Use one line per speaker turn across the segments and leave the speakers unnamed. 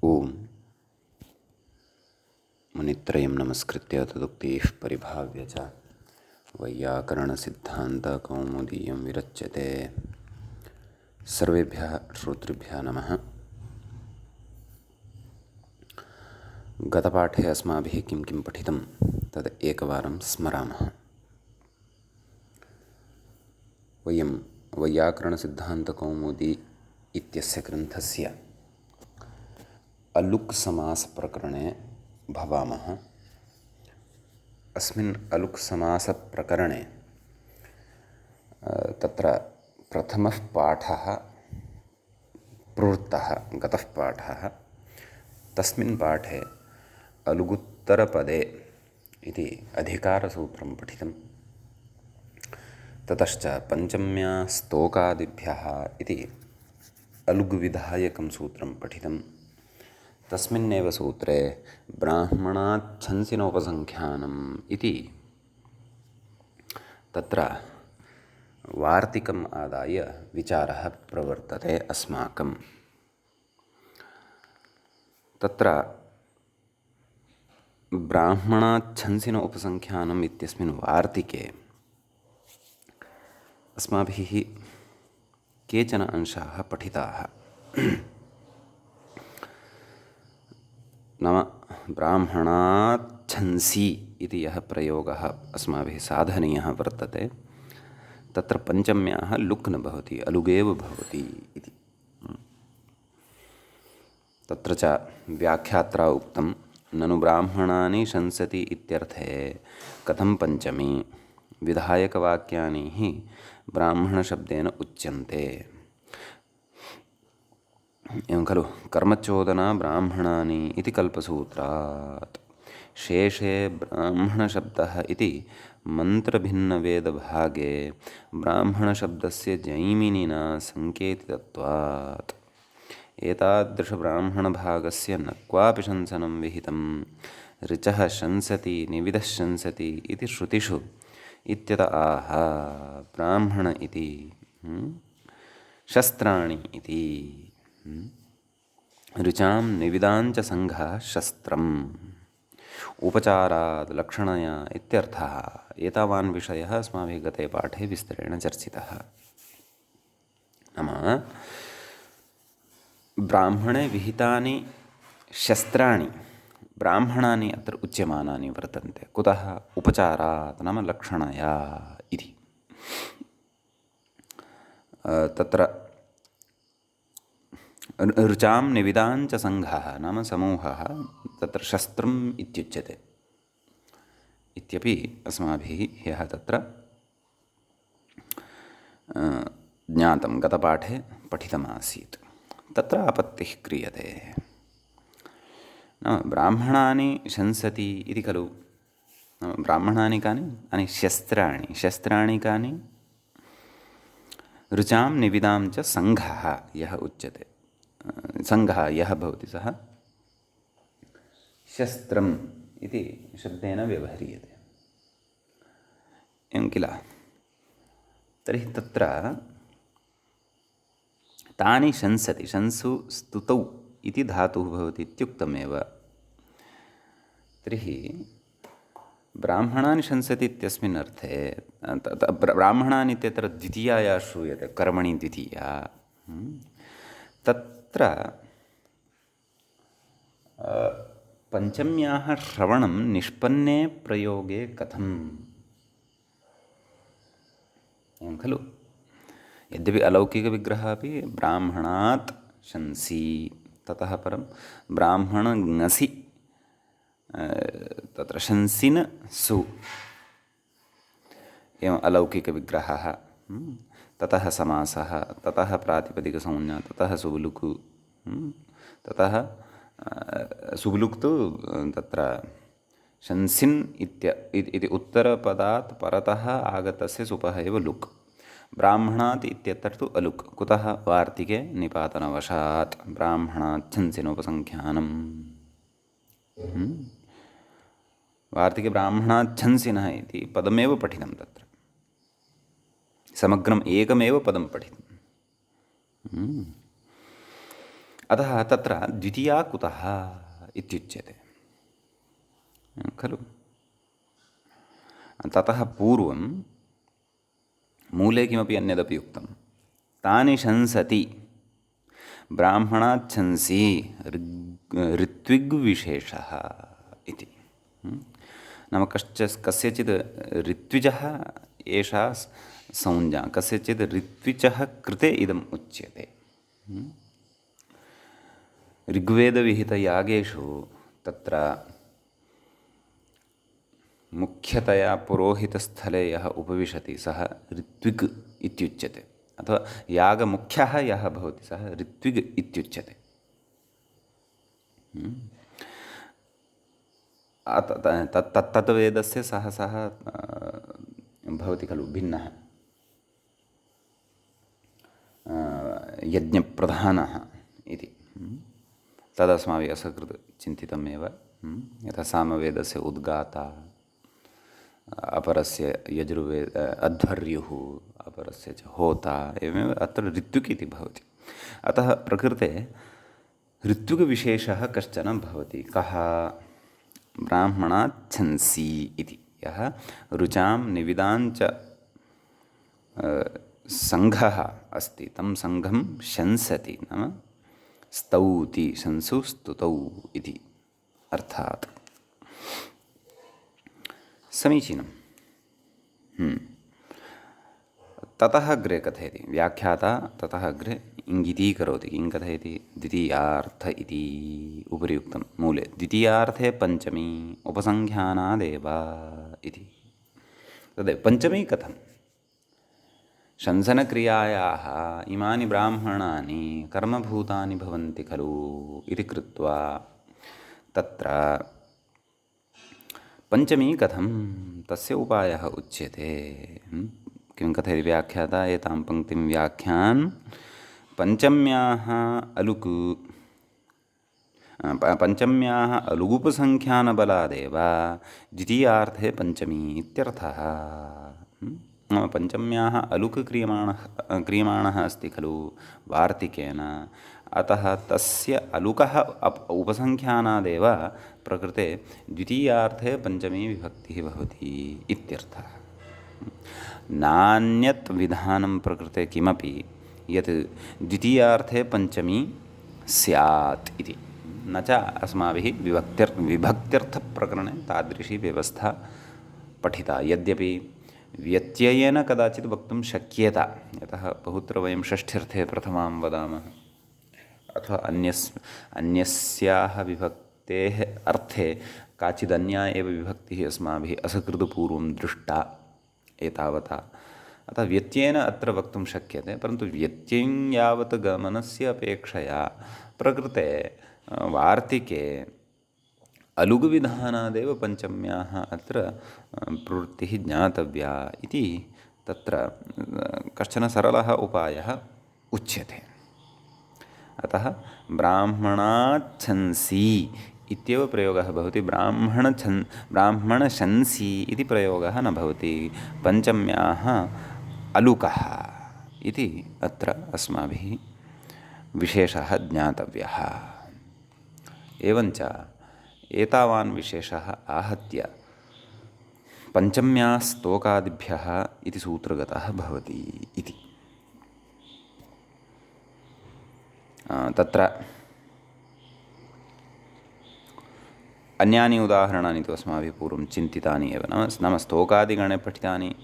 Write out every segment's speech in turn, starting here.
ओम मुनित्रयं नमस्कृत्य तदुक्तिः परिभाव्य च वैयाकरणसिद्धान्तकौमुदीयं विरच्यते। सर्वेभ्यः श्रोतृभ्यः नमः। गतपाठे अस्माभिः किं किं पठितं तद् एकवारं स्मरामः। वयं वैयाकरणसिद्धान्तकौमुदी इत्यस्य ग्रन्थस्य अलुक् समासप्रकरणे भवामः। अस्मिन् अलुक् समासप्रकरणे तत्र प्रथमः पाठः प्रवृत्तः, गतः पाठः। तस्मिन् पाठे अलुगुत्तरपदे इति अधिकारसूत्रं पठितं। ततश्च पञ्चम्या स्तोकादिभ्यः इति अलुग्विधायकं सूत्रं पठितं। तस्मिन्नेव सूत्रे ब्राह्मणाच्छंसिनोपसङ्ख्यानम् इति तत्र वार्तिकम् आदाय विचारः प्रवर्तते अस्माकम्। तत्र ब्राह्मणाच्छंसिनोपसङ्ख्यानम् इत्यस्मिन् वार्तिके अस्माभिः केचन अंशाः पठिताः। नाम ब्राह्मणाच्छंसि इति यः प्रयोगः अस्माभिः साधनीयः वर्तते तत्र पञ्चम्याः लुक् न भवति, अलुगेव भवति इति। तत्र च व्याख्यात्रा उक्तं ननु ब्राह्मणानि शंसति इत्यर्थे कथं पञ्चमी विधायकवाक्यानि हि ब्राह्मणशब्देन उच्यन्ते। एवं खलु कर्मचोदना ब्राह्मणानि इति कल्पसूत्रात् शेषे ब्राह्मणशब्दः इति मन्त्रभिन्नवेदभागे ब्राह्मणशब्दस्य जैमिनिना सङ्केतितत्वात् एतादृशब्राह्मणभागस्य न क्वापि शंसनं विहितं। ऋचः शंसति निविदः शंसति इति श्रुतिषु इत्यत आह ब्राह्मण इति शस्त्राणि इति। ऋचां निविदाञ्च सङ्घः शस्त्रम् उपचारात् लक्षणया इत्यर्थः। एतावान् विषयः अस्माभिः गते पाठे विस्तरेण चर्चितः। नाम ब्राह्मणे विहितानि शस्त्राणि ब्राह्मणानि अत्र उच्यमानानि वर्तन्ते। कुतः? उपचारात् नाम लक्षणया इति। तत्र ऋचां निविदाञ्च सङ्घः नाम समूहः तत्र शस्त्रम् इत्युच्यते इत्यपि अस्माभिः ह्यः तत्र ज्ञातं, गतपाठे पठितमासीत्। तत्र आपत्तिः क्रियते। नाम ब्राह्मणानि शंसति इति खलु। ब्राह्मणानि कानि? अनि शस्त्राणि कानि? ऋचां निविदां च सङ्घः यः उच्यते, सङ्घः यः भवति सः शस्त्रम् इति शब्देन व्यवह्रियते। एवं किल? तर्हि तत्र तानि शंसति, शंसु स्तुतौ इति धातुः भवति इत्युक्तमेव। तर्हि ब्राह्मणानि शंसति इत्यस्मिन् अर्थे ब्राह्मणानि इत्यत्र द्वितीया श्रूयते, कर्मणि द्वितीया। तत्र पञ्चम्याः श्रवणं निष्पन्ने प्रयोगे कथम्? एवं खलु। यद्यपि अलौकिकविग्रहः अपि ब्राह्मणात् शंसि, ततः परं ब्राह्मणङसि तत्र शंसिन सु एवम् अलौकिकविग्रहः। ततः समासः, ततः प्रातिपदिकसंज्ञा, ततः सुबुलुकु, ततः सुबुलुक् तु तत्र शंसिन् इति उत्तरपदात् परतः आगतस्य सुपः एव लुक्। ब्राह्मणात् इत्यत्र तु अलुक्। कुतः? वार्तिके निपातनवशात् ब्राह्मणाच्छंसिनोपसङ्ख्यानम्। वार्तिके ब्राह्मणाच्छंसिनः इति पदमेव पठितं। तत्र समग्रम् एकमेव पदं पठितम्। अतः तत्र द्वितीया कुतः इत्युच्यते खलु। ततः पूर्वं मूले किमपि अन्यदपि उक्तं। तानि शंसति ब्राह्मणात् शंसि ऋत्विग्विशेषः इति। नाम कस्यचित् ऋत्विजः एषा संज्ञा, कस्यचित् ऋत्विजः कृते इदम् उच्यते। ऋग्वेदविहितयागेषु तत्र मुख्यतया पुरोहितस्थले यः उपविशति सः ऋत्विग् इत्युच्यते, अथवा यागमुख्यः यः भवति सः ऋत्विग् इत्युच्यते। तत् वेदस्य सः भवति खलु भिन्नः, यज्ञप्रधानः इति। तदस्माभिः असकृत् चिन्तितमेव। यथा सामवेदस्य उद्गाता, अपरस्य अध्वर्युः, अपरस्य च होता, एवमेव अत्र ऋत्विक् इति भवति। अतः प्रकृते ऋत्विकविशेषः कश्चन भवति। कः? ब्राह्मणात् छंसि इति, यः ऋचां निविदाञ्च सङ्घः अस्ति तं सङ्घं शंसति, नाम स्तौति, शंसु स्तुतौ इति अर्थात्। समीचीनं। ततः अग्रे कथयति व्याख्याता, ततः अग्रे इङ्गितीकरोति। किं कथयति? द्वितीयार्थ इति उपरि उक्तं मूले। द्वितीयार्थे पञ्चमी उपसङ्ख्यानादेव इति। तदेव पञ्चमी कथं? शंसनक्रियायाः इमानि ब्राह्मणानि कर्मभूतानि भवन्ति खलु इति कृत्वा तत्र पञ्चमी कथं तस्य उपायः उच्यते। किं कथयति व्याख्याता? एतां पङ्क्तिं व्याख्यान् पञ्चम्याः अलुगुपसङ्ख्यानबलादेव द्वितीयार्थे पञ्चमी इत्यर्थः। पञ्चम्याः अलुक् क्रियमाणः अस्ति खलु वार्तिकेन, अतः तस्य अलुकः उपसङ्ख्यानादेव प्रकृते द्वितीयार्थे पञ्चमी विभक्तिः भवति इत्यर्थः। नान्यत् विधानं प्रकृते किमपि यत् द्वितीयार्थे पञ्चमी स्यात् इति न च अस्माभिः विभक्त्यर्थप्रकरणे तादृशी व्यवस्था पठिता। यद्यपि व्यत्ययेन कदाचित् वक्तुं शक्येत, यतः बहुत्र वयं षष्ठ्यर्थे प्रथमां वदामः, अथवा अन्यस्याः विभक्तेः अर्थे काचिदन्या एव विभक्तिः अस्माभिः असकृतपूर्वं दृष्टा एतावता। अतः व्यत्ययेन अत्र वक्तुं शक्यते, परन्तु व्यत्ययं यावत् गमनस्य अपेक्षया प्रकृते वार्तिके अलुगुविधानादेव पञ्चम्याः अत्र प्रवृत्तिः ज्ञातव्या इति तत्र कश्चन सरलः उपायः उच्यते। अतः ब्राह्मणात् छंसि इत्येव प्रयोगः भवति, ब्राह्मणशंसि इति प्रयोगः न भवति। पञ्चम्याः अलुकः इति अत्र अस्माभिः विशेषः ज्ञातव्यः। एवञ्च एतावान् विशेषः आहत्य पञ्चम्याः स्तोकादिभ्यः इति सूत्रगतः भवति इति। तत्र अन्यानि उदाहरणानि तु अस्माभिः पूर्वं चिन्तितानि एव। नाम स्तोकादिगणे पठितानि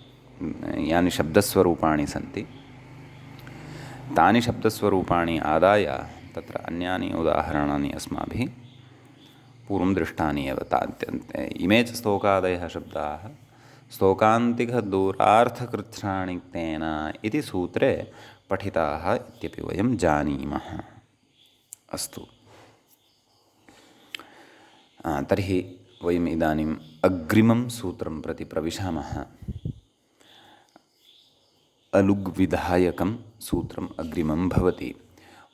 यानि शब्दस्वरूपाणि सन्ति तानि शब्दस्वरूपाणि आदाय तत्र अन्यानि उदाहरणानि अस्माभिः पूर्वं दृष्टानि एव। इमे च स्तोकादयः शब्दाः स्तोकान्तिकदूरार्थकृच्छ्राणि तेन इति सूत्रे पठिताः इत्यपि वयं जानीमः। अस्तु, तर्हि वयम् इदानीम् अग्रिमं सूत्रं प्रति प्रविशामः। अलुग्विधायकं सूत्रम् अग्रिमं भवति।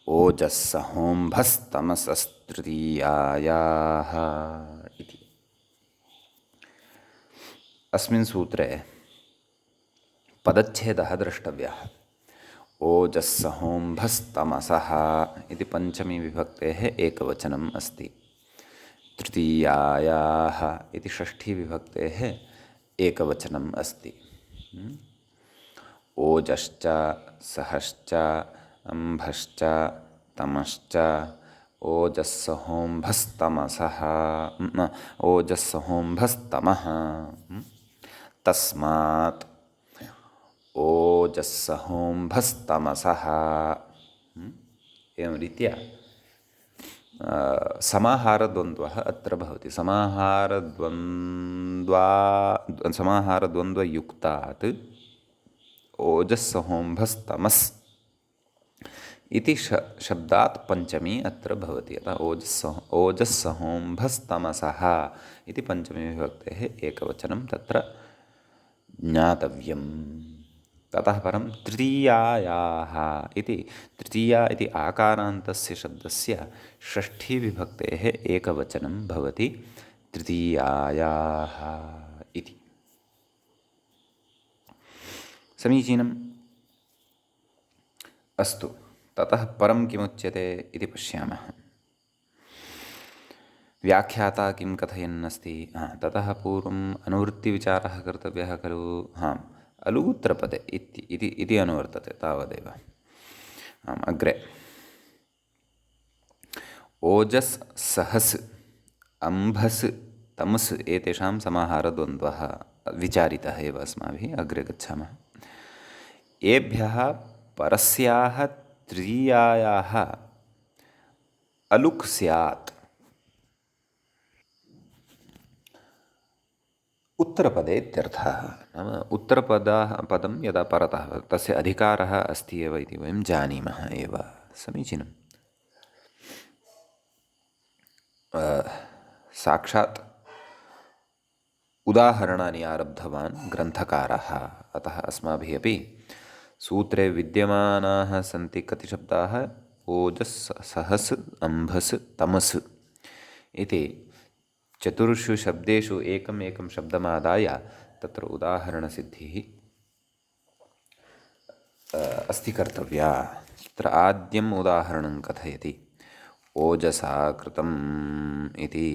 ओजस्सहोम्भस्तमसस्तृतीयायाः इति। अस्मिन् सूत्रे पदच्छेदः द्रष्टव्यः। ओजस्सहोम्भस्तमसः इति पञ्चमी विभक्तेः एकवचनम् अस्ति। तृतीयायाः इति षष्ठी विभक्तेः एकवचनम् अस्ति। ओजश्च सहश्च अम्भश्च तमश्च ओजस्सहोम्भस्तमसः ओजस्सहोम्भस्तमः तस्मात् ओजस्सहोम्भस्तमसः एवं रीत्या समाहारद्वन्द्वः अत्र भवति। समाहारद्वन्द्वयुक्तात् ओजस्सहोम्भस्तमस् इति शब्दात् पञ्चमी अत्र भवति। अतः ओजस्सहोम्भस्तमसः इति पञ्चमी विभक्तेः एकवचनं तत्र ज्ञातव्यम्। ततः परं तृतीयायाः इति तृतीया इति आकारान्तस्य शब्दस्य षष्ठी विभक्तेः एकवचनं भवति तृतीयायाः इति। समीचीनम्। अस्तु, ततः परं किमुच्यते इति पश्यामः। व्याख्याता किं कथयन्नस्ति? ततः पूर्वम् अनुवृत्तिविचारः कर्तव्यः खलु। अलु उत्तरपदे इति अनुवर्तते, तावदेव। अग्रे ओजस् सहस् अम्भस् तमस् एतेषां समाहारद्वन्द्वः विचारितः एव अस्माभिः। अग्रे गच्छामः। एभ्यः परस्याः तृतीयायाः अलुक् स्यात् उत्तरपदे इत्यर्थः। नाम पदं यदा परतः तस्य अधिकारः अस्ति एव इति वयं जानीमः एव। समीचीनम्। साक्षात् उदाहरणानि आरब्धवान् ग्रन्थकारः। अतः अस्माभिः अपि सूत्रे विद्यमानाः सन्ति कति शब्दाः? ओजस् सहस् अम्भस् तमस् इति चतुर्षु शब्देषु एकम् एकं शब्दमादाय तत्र उदाहरणसिद्धिः अस्ति कर्तव्या। तत्र आद्यम् उदाहरणं कथयति ओजसा कृतम् इति।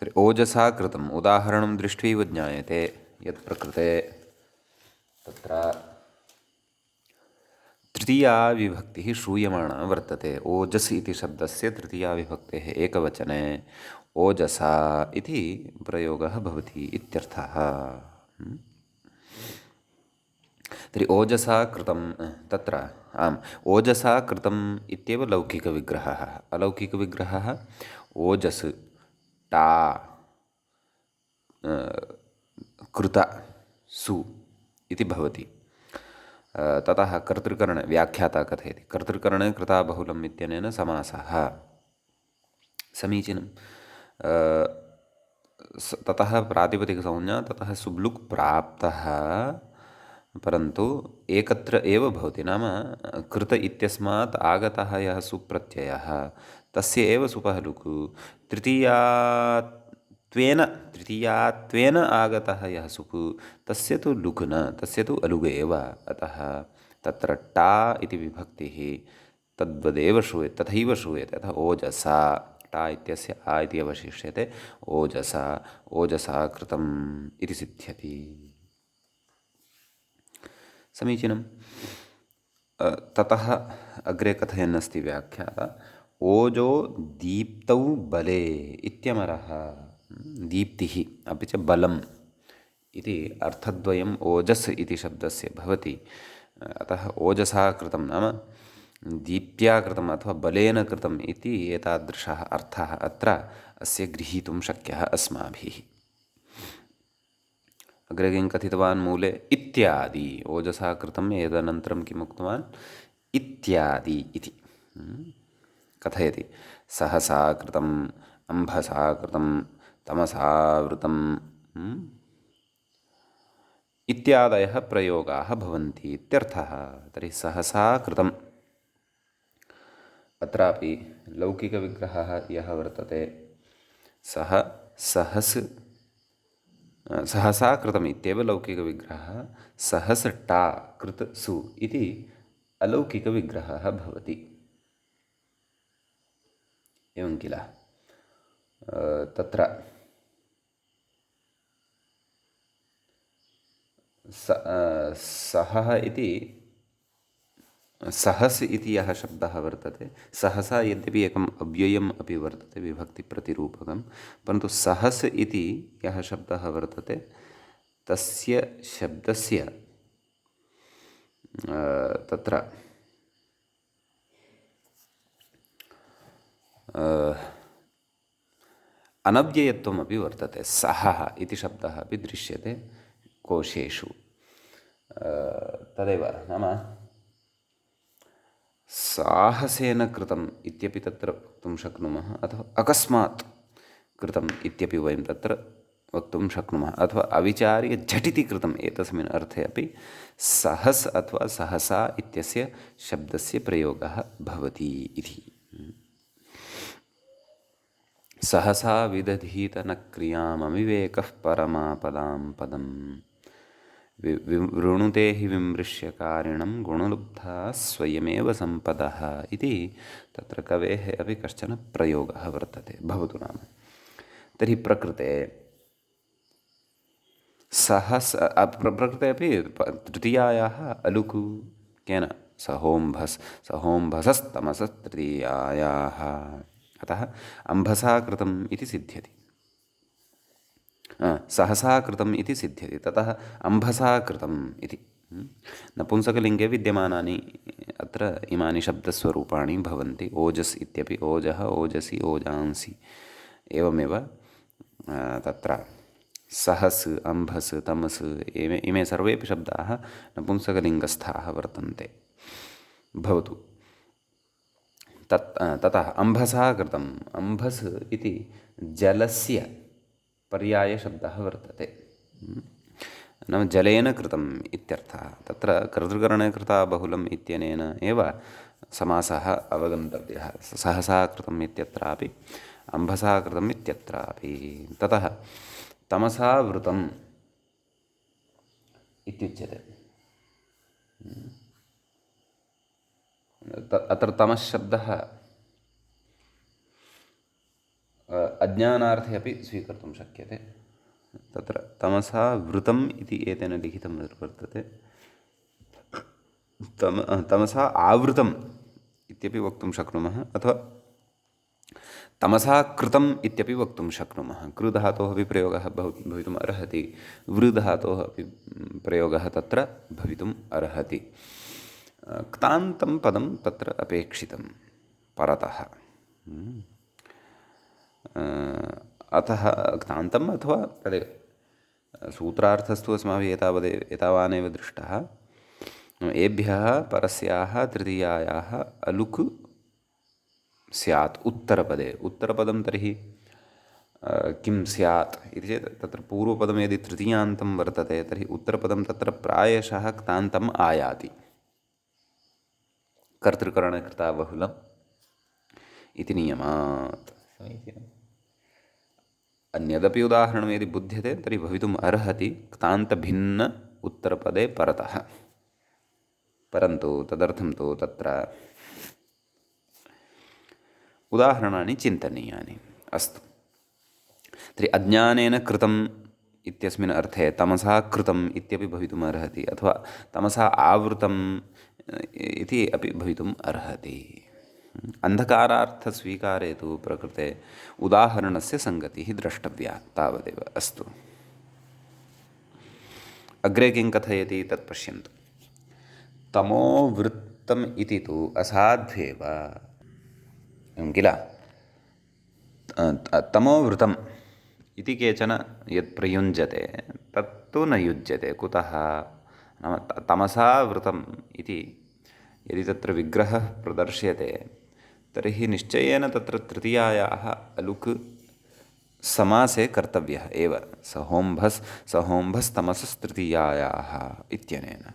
तर्हि ओजसा कृतम् उदाहरणं दृष्ट्वैव ज्ञायते यत् प्रकृते तत्र तृतीया विभक्तिः श्रूयमाणा वर्तते। ओजस् इति शब्दस्य तृतीया विभक्तेः एकवचने ओजसा इति प्रयोगः भवति इत्यर्थः। तर्हि ओजसा कृतं तत्र ओजसा कृतम् इत्येव लौकिकविग्रहः। अलौकिकविग्रहः ओजस् टा कृत सु इति भवति। ततः कर्तृकरणे व्याख्याता कथयति कर्तृकरणे कृता बहुलम् इत्यनेन समासः। समीचीनं। ततः प्रातिपदिकसंज्ञा, ततः सुब्लुक् प्राप्तः, परन्तु एकत्र एव भवति। नाम कृत इत्यस्मात् आगतः यः सुप्रत्ययः तस्य एव सुपः लुक्। तृतीयात्वेन आगतः यः सुप् तस्य तु लुक् न, तस्य तु अलुग् एव। अतः तत्र टा इति विभक्तिः तद्वदेव श्रूयते, तथैव श्रूयते। अतः ओजसा टा इत्यस्य आ इति अवशिष्यते। ओजसा कृतम् इति सिद्ध्यति। समीचीनं। ततः अग्रे कथयन्नस्ति व्याख्याता ओजो दीप्तौ बले इत्यमरः। दीप्तिः अपि च बलम् इति अर्थद्वयम् ओजस् इति शब्दस्य भवति। अतः ओजसा कृतं नाम दीप्त्या कृतम् अथवा बलेन कृतम् इति एतादृशः अर्थः अत्र अस्य गृहीतुं शक्यः अस्माभिः। अग्रे किं कथितवान् मूले इत्यादि ओजसा कृतम् एतदनन्तरं किम् उक्तवान् इत्यादि इति कथयति। सहसा कृतम् अम्भसा कृतं तमसा वृतम् इत्यादयः प्रयोगाः भवन्ति इत्यर्थः। तर्हि सहसा कृतम् अत्रापि लौकिकविग्रहः यः वर्तते सः सहस् सहसा कृतम् इत्येव लौकिकविग्रहः, सहसटा कृत सु इति अलौकिकविग्रहः भवति। एवं किल। तत्र सहः इति सहस् इति यः शब्दः वर्तते, सहसा यद्यपि एकम् अव्ययम् अपि वर्तते विभक्तिप्रतिरूपकं, परन्तु सहस् इति यः शब्दः वर्तते तस्य शब्दस्य तत्र अनव्ययत्वमपि वर्तते। सहः इति शब्दः अपि दृश्यते कोशेषु। तदेव नाम साहसेन कृतम् इत्यपि तत्र वक्तुं शक्नुमः, अथवा अकस्मात् कृतम् इत्यपि वयं तत्र वक्तुं शक्नुमः, अथवा अविचार्य झटिति कृतम् एतस्मिन् अर्थे अपि सहस् अथवा सहसा इत्यस्य शब्दस्य प्रयोगः भवति इति। सहसा विदधीत न क्रियामविवेकः परमापदां पदम् वृणुते हि विमृश्यकारिणं गुणलुब्धा स्वयमेव सम्पदः इति तत्र कवेः अपि कश्चन प्रयोगः वर्तते। भवतु नाम तर्हि प्रकृते सहस् प्रकृते अपि तृतीयायाः अलुकु केन सहोम्भसस्तमसस्तृतीयायाः, अतः अम्भसा कृतम् इति सिद्ध्यति। सहसा कृतम् इति सिद्ध्यति, ततः अम्भसा कृतम् इति। नपुंसकलिङ्गे विद्यमानानि अत्र इमानि शब्दस्वरूपाणि भवन्ति। ओजस् इत्यपि ओजः, ओजसि, ओजांसि, एवमेव तत्र सहस्, अम्भस्, तमस् इमे सर्वेपि शब्दाः नपुंसकलिङ्गस्थाः वर्तन्ते। भवतु ततः अम्भसा कृतम्। अम्भस् इति जलस्य पर्यायशब्दः वर्तते, नाम जलेन कृतम् इत्यर्थः। तत्र कर्तृकरणे कृता बहुलम् इत्यनेन एव समासः अवगन्तव्यः। सहसा कृतम् इत्यत्रापि अम्भसा कृतम् इत्यत्रापि। ततः तमसा वृतम् इत्युच्यते। अत्र तमश्शब्दः अज्ञानार्थे अपि स्वीकर्तुं शक्यते। तत्र तमसा वृतम् इति एतेन लिखितं वर्तते। तमसा आवृतम् इत्यपि वक्तुं शक्नुमः, अथवा तमसा कृतम् इत्यपि वक्तुं शक्नुमः। कृधातोः अपि प्रयोगः भवितुम् अर्हति, वृधातोः अपि प्रयोगः तत्र भवितुम् अर्हति। क्तान्तं पदं तत्र अपेक्षितं परतः। अतः क्तान्तम् अथवा तदेव सूत्रार्थस्तु अस्माभिः एतावानेव दृष्टः। एभ्यः परस्याः तृतीयायाः अलुक् स्यात् उत्तरपदे। उत्तरपदं तर्हि किं स्यात् इति चेत् तत्र पूर्वपदं यदि तृतीयान्तं वर्तते तर्हि उत्तरपदं तत्र प्रायशः क्तान्तम् आयाति। कर्तृकरणकृता बहुलम् इति नियमात्। समीचीनम्। अन्यदपि उदाहरणं यदि बुध्यते तर्हि भवितुम् अर्हति क्तान्तभिन्न उत्तरपदे परतः, परन्तु तदर्थं तु तत्र उदाहरणानि चिन्तनीयानि। अस्तु, तर्हि अज्ञानेन कृतम् इत्यस्मिन् अर्थे तमसा कृतम् इत्यपि भवितुम् अर्हति, अथवा तमसा आवृतम् इति अपि भवितुम् अर्हति। अन्धकारार्थस्वीकारे तु प्रकृते उदाहरणस्य सङ्गतिः द्रष्टव्या, तावदेव। अस्तु, अग्रे किं कथयति तत् पश्यन्तु। तमोवृत्तम् इति तु असाध्येव, एवं किल। तमोवृतम् इति केचन यत् प्रयुञ्जते तत्तु न युज्यते। कुतः नाम तमसा वृतम् इति यदि तत्र विग्रहः प्रदर्श्यते तर्हि निश्चयेन तत्र तृतीयायाः अलुक् समासे कर्तव्यः एव। सहोम्भस्तमसस्तृतीयायाः इत्यनेन।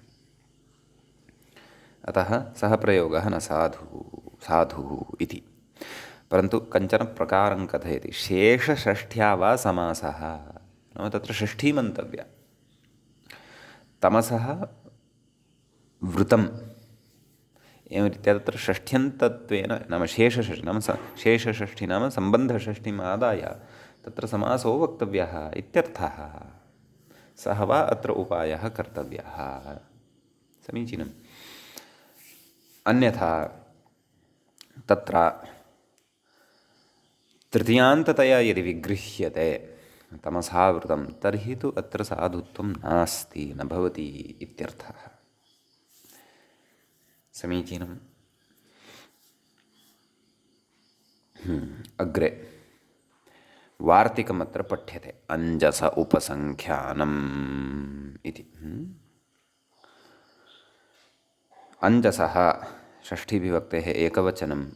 अतः सः प्रयोगः न साधुः इति। परन्तु कञ्चन प्रकारं कथयति। शेषषष्ठ्या वा समासः नाम तत्र षष्ठी मन्तव्या। तमसः वृतम् एवं तत्र षष्ठ्यन्तत्वेन नाम शेषषष्ठी नाम शेषषष्ठी नाम सम्बन्धषष्ठीम् आदाय तत्र समासो वक्तव्यः इत्यर्थः। सः वा अत्र उपायः कर्तव्यः। समीचीनम्। अन्यथा तत्र तृतीयान्ततया यदि विगृह्यते तमसा वृतं तर्हि तु अत्र साधुत्वं नास्ति, न भवति इत्यर्थः। समीचीनम्। अग्रे वार्तिकमत्र पठ्यते अञ्जस उपसङ्ख्यानम् इति। अञ्जसः षष्ठीविभक्तेः एकवचनम्,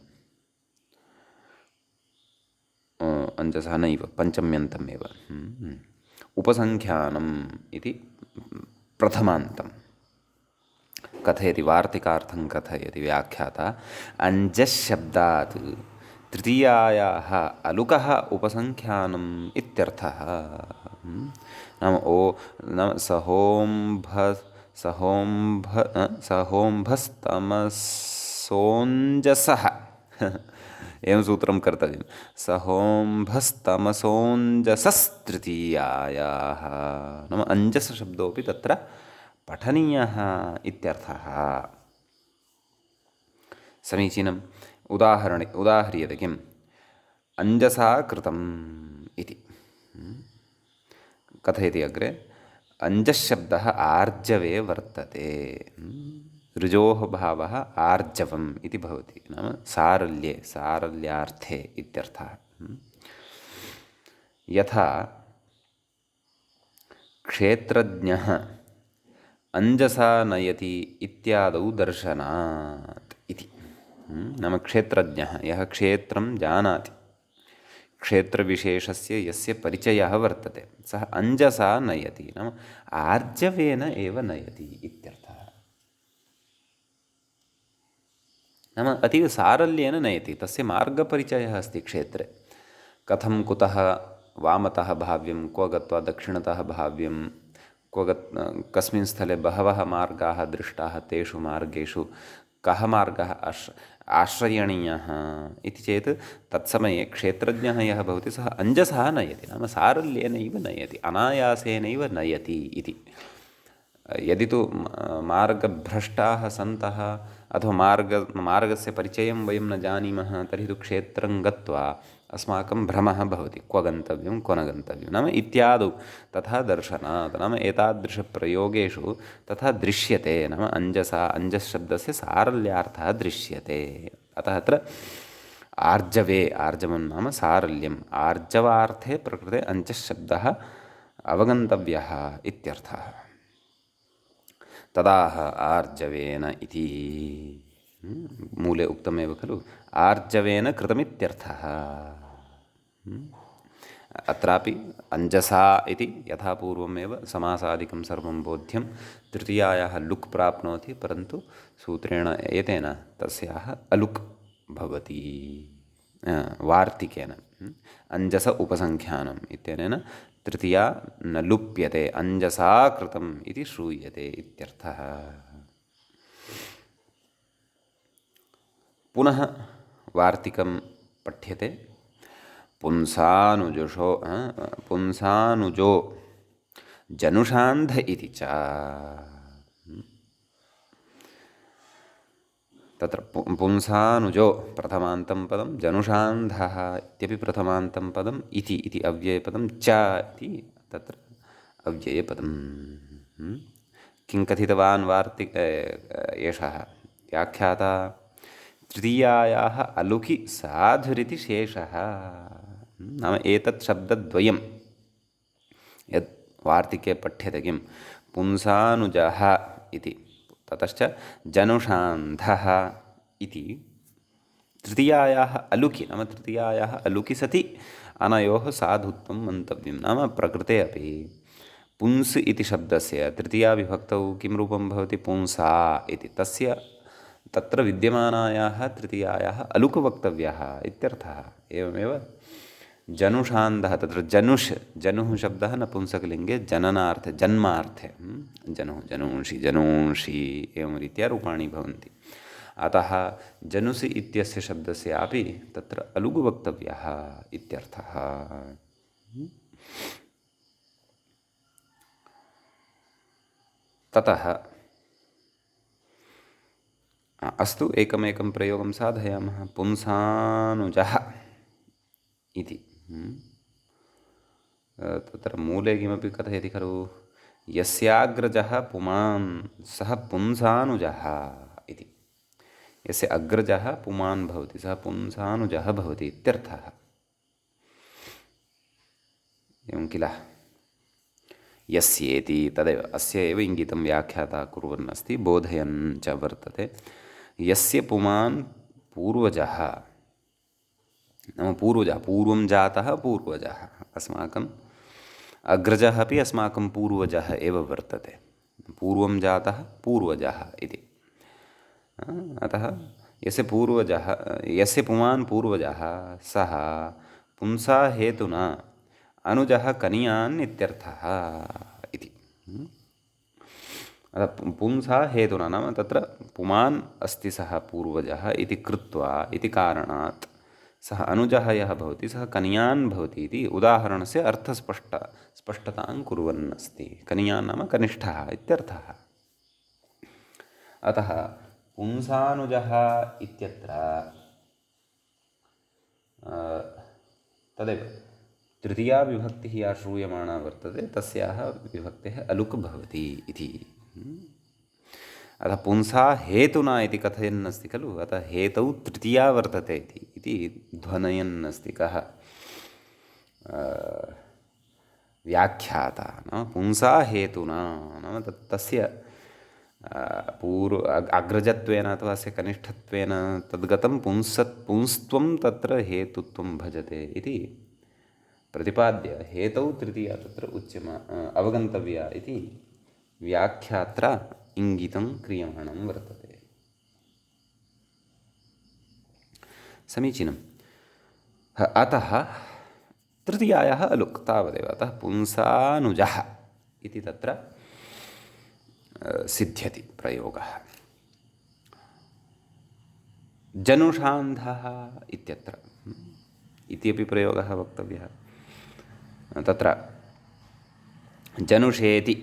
अञ्जसः नैव पञ्चम्यन्तमेव। उपसङ्ख्यानम् इति प्रथमान्तं कथयति, वार्तिकार्थं कथयति व्याख्याता। अञ्जशब्दात् तृतीयायाः अलुकः उपसङ्ख्यानम् इत्यर्थः। नाम सहोम्भस्तमसोञ्जसः एवं सूत्रं कर्तव्यं। सहोम्भस्तमसोञ्जसस्तृतीयायाः नाम अञ्जसशब्दोऽपि तत्र पठनीयः इत्यर्थः। समीचीनम्। उदाह्रियते किम्, अञ्जसा कृतम् इति। कथयति अग्रे, अञ्जशब्दः आर्जवे वर्तते। ऋजोः भावः आर्जवम् इति भवति, नाम सारल्ये, सारल्यार्थे इत्यर्थः। यथा क्षेत्रज्ञः अञ्जसा नयति इत्यादौ दर्शनात् इति। नाम क्षेत्रज्ञः यः क्षेत्रं जानाति, क्षेत्रविशेषस्य यस्य परिचयः वर्तते, सः अञ्जसा नयति नाम आर्जवेन एव नयति इत्यर्थः। नाम अतीव सारल्येन नयति, तस्य मार्गपरिचयः अस्ति क्षेत्रे। कथं कुतः वामतः भाव्यं, क्व गत्वा दक्षिणतः भाव्यं, कस्मिन् स्थले बहवः मार्गाः दृष्टाः, तेषु मार्गेषु कः मार्गः आश्रयणीयः इति चेत् तत्समये क्षेत्रज्ञः यः भवति सः अञ्जसः नयति, नाम सारल्येनैव नयति, अनायासेनैव नयति इति। यदि तु मार्गभ्रष्टाः सन्तः अथवा मार्गस्य परिचयं वयं न जानीमः तर्हि तु क्षेत्रं गत्वा अस्माकं भ्रमः भवति, क्व गन्तव्यं क्व न गन्तव्यं नाम इत्यादौ तथा दर्शनात् नाम एतादृशप्रयोगेषु तथा दृश्यते, नाम अञ्जसा अञ्जशब्दस्य सारल्यार्थः दृश्यते। अतः अत्र आर्जवे, आर्जवं नाम सारल्यम्, आर्जवार्थे प्रकृते अञ्जशब्दः अवगन्तव्यः इत्यर्थः। तदाह आर्जवेन इति मूले उक्तमेव खलु, आर्जवेन कृतमित्यर्थः। अत्रापि अञ्जसा इति यथा पूर्वमेव समासादिकं सर्वं बोध्यं, तृतीयायाः लुक् प्राप्नोति, परन्तु सूत्रेण एतेन तस्याः अलुक् भवति वार्तिकेन। अञ्जस उपसङ्ख्यानम् इत्यनेन तृतीया न लुप्यते, अञ्जसा कृतम् इति श्रूयते इत्यर्थः। पुनः वार्तिकं पठ्यते पुंसानुजो जनुषान्ध इति च। तत्र पुंसानुजो प्रथमान्तं पदं, जनुषान्धः इत्यपि प्रथमान्तं पदम्, इति अव्ययपदं, च इति तत्र अव्ययपदं। किं कथितवान् एषः व्याख्याता, तृतीयायाः अलुकि साधुरिति शेषः। नाम एतत् शब्दद्वयं यत् वार्तिके पठ्यते किं, पुंसानुजः इति ततश्च जनुषान्धः इति तृतीयायाः अलुकि नाम तृतीयायाः अलुकि सति अनयोः साधुत्वं मन्तव्यं। नाम प्रकृते अपि पुंस् इति शब्दस्य तृतीयाविभक्तौ किं रूपं भवति, पुंसा इति, तस्य तत्र विद्यमानायाः तृतीयायाः अलुक् वक्तव्यः इत्यर्थः। एवमेव जनुषान्धः तत्र जनुष् जनुः शब्दः नपुंसकलिङ्गे जननार्थे जन्मार्थे जनुः जनूंषि जनूंषि एवं रीत्या रूपाणि भवन्ति। अतः जनुसि इत्यस्य शब्दस्यापि तत्र अलुगु वक्तव्यः इत्यर्थः। ततः अस्तु एकमेकं प्रयोगं साधयामः। पुंसानुजः इति तत्र मूले किमपि कथयति खलु, यस्याग्रजः पुमान् सः पुंसानुजः इति। यस्य अग्रजः पुमान् भवति सः पुंसानुजः भवति इत्यर्थः। एवं किल, यस्येति तदेव अस्य एव इङ्गितं व्याख्याता कुर्वन् अस्ति, बोधयन् च वर्तते। यस्य पुमान् पूर्वजः नाम पूर्वजः, पूर्वं जातः पूर्वजः, अस्माकम् अग्रजः अपि अस्माकं पूर्वजः एव वर्तते, पूर्वं जातः पूर्वजः इति। अतः यस्य पूर्वजः, यस्य पुमान् पूर्वजः सः पुंसा हेतुना अनुजः कनियान् इत्यर्थः इति। अतः पुंसा हेतुना नाम तत्र पुमान् अस्ति सः पूर्वजः इति कृत्वा इति कारणात् सः अनुजः यः भवति सः कनियान् भवति इति उदाहरणस्य स्पष्टतां कुर्वन् अस्ति। कनियान् नाम कनिष्ठः इत्यर्थः। अतः पुंसानुजः इत्यत्र तदेव तृतीया विभक्तिः या श्रूयमाणा वर्तते तस्याः विभक्तेः अलुक् भवति इति। अतः पुंसा हेतुना इति कथयन् अस्ति खलु, अतः हेतौ तृतीया वर्तते इति ध्वनयन् अस्ति कः व्याख्याता। नाम पुंसा हेतुना नाम तस्य अग्रजत्वेन अथवा अस्य कनिष्ठत्वेन तद्गतं पुंस्त्वं तत्र हेतुत्वं भजते इति प्रतिपाद्य हेतौ तृतीया तत्र अवगन्तव्या इति व्याख्यात्रा इङ्गितं क्रियमाणं वर्तते। समीचीनम्। अतः तृतीयायाः अलुक् तावदेव। अतः पुंसानुजः इति तत्र सिद्ध्यति प्रयोगः। जनुषान्धः इत्यत्र इत्यपि प्रयोगः वक्तव्यः। तत्र जनुषेति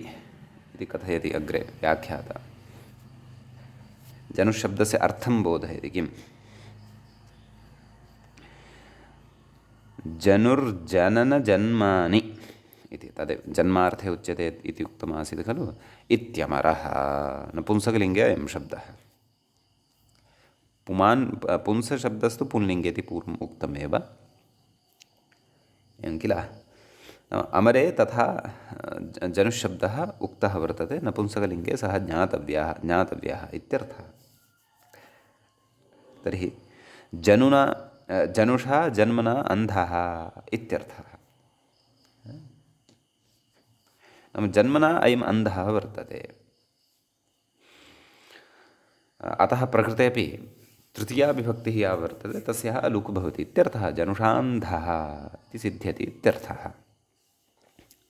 इति कथयति अग्रे व्याख्याता। जनुशब्दस्य अर्थं बोधयति। किं जनुर्जननजन्मानि इति तदेव जन्मार्थे उच्यते इति उक्तमासीत् खलु। इत्यमरः नपुंसकलिङ्गे अयं शब्दः। पुमान् पुंसशब्दस्तु पुंलिङ्गे इति पूर्वम् उक्तमेव एवं किल। अमरे तथा जनुशब्दः उक्तः वर्तते, नपुंसकलिङ्गे सः ज्ञातव्यः इत्यर्थः। तर्हि जनुषा जन्मना अन्धः इत्यर्थः। नाम जन्मना अयम् अन्धः वर्तते। अतः प्रकृतेपि तृतीया विभक्तिः या वर्तते तस्याः अलुक् भवति इत्यर्थः। जनुषान्धः इति सिद्ध्यति इत्यर्थः।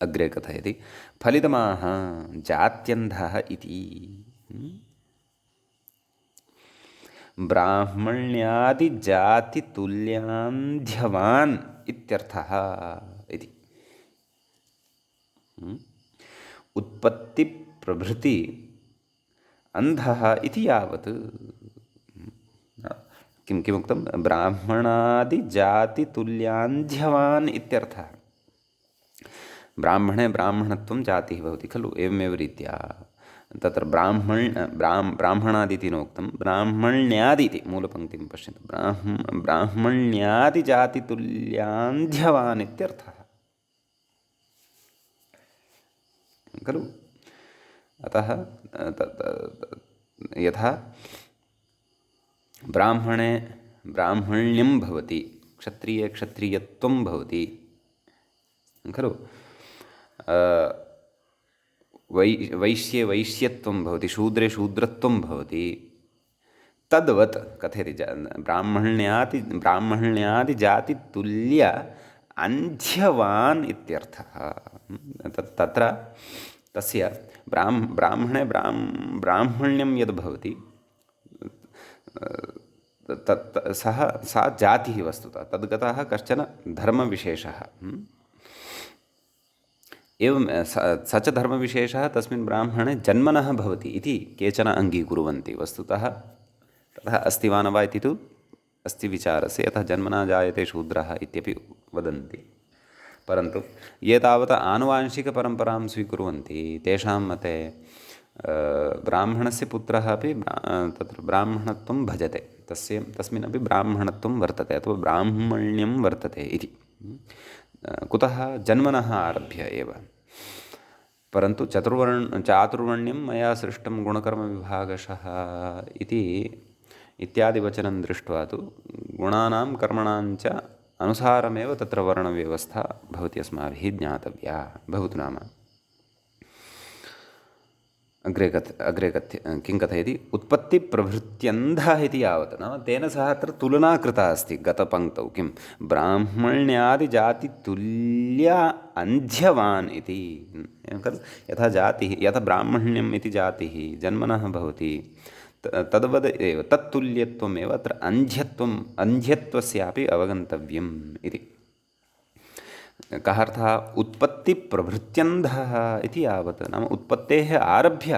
अग्रे कथयति फलितमाह जात्यन्धः इति ब्राह्मण्यादिजातितुल्यांध्यवान् इत्यर्थः इति। उत्पत्तिप्रभृति अन्धः इति यावत् किमुक्तं ब्राह्मणादिजातितुल्यांध्यवान् इत्यर्थः। ब्राह्मणे ब्राह्मणत्वं जातिः भवति खलु। एवमेव रीत्या तत्र ब्राह्मणादिति नोक्तं, ब्राह्मण्यादिति मूलपङ्क्तिं पश्यन्तु। ब्राह्मण्यादिजातितुल्यांध्यवान् इत्यर्थः खलु। अतः यथा ब्राह्मणे ब्राह्मण्यं भवति, क्षत्रिये क्षत्रियत्वं भवति खलु। वैश्ये वैश्यत्वं भवति, शूद्रे शूद्रत्वं भवति। तद्वत् कथयति ब्राह्मण्यादिजातितुल्य अन्ध्यवान् इत्यर्थः। तत्र तस्य ब्राह्मणे ब्राह्मण्यं यद् भवति सा जातिः वस्तुतः तद्गतः कश्चन धर्मविशेषः। एवं स च धर्मविशेषः तस्मिन् ब्राह्मणे जन्मनः भवति इति केचन अङ्गीकुर्वन्ति। वस्तुतः ततः अस्ति वा न वा इति तु अस्ति विचारस्य, यतः जन्मना जायते शूद्रः इत्यपि वदन्ति। परन्तु ये तावत् आनुवांशिकपरम्परां स्वीकुर्वन्ति तेषां मते ब्राह्मणस्य पुत्रः अपि तत्र ब्राह्मणत्वं भजते, तस्मिन्नपि ब्राह्मणत्वं वर्तते अथवा ब्राह्मण्यं वर्तते इति। कुतः? जन्मनः आरभ्य एव। परन्तु चातुर्वर्ण्यं मया सृष्टं गुणकर्मविभागशः इति इत्यादिवचनं दृष्ट्वा तु गुणानां कर्मणाञ्च अनुसारमेव तत्र वर्णव्यवस्था भवति अस्माभिः ज्ञातव्या। भवतु नाम किं कथयति? उत्पत्तिप्रभृत्यन्धः इति यावत्, नाम तेन सह अत्र तुलना कृता अस्ति गतपङ्क्तौ। किं? ब्राह्मण्यादिजातितुल्य अन्ध्यवान् इति। एवं खलु? यथा जातिः, यथा ब्राह्मण्यम् इति जातिः जन्मनः भवति, तद्वद् एव तत्तुल्यत्वमेव अत्र अन्ध्यत्वस्यापि अवगन्तव्यम् इति। कः अर्थः? उत्पत्तिप्रभृत्यन्धः इति यावत्, नाम उत्पत्तेः आरभ्य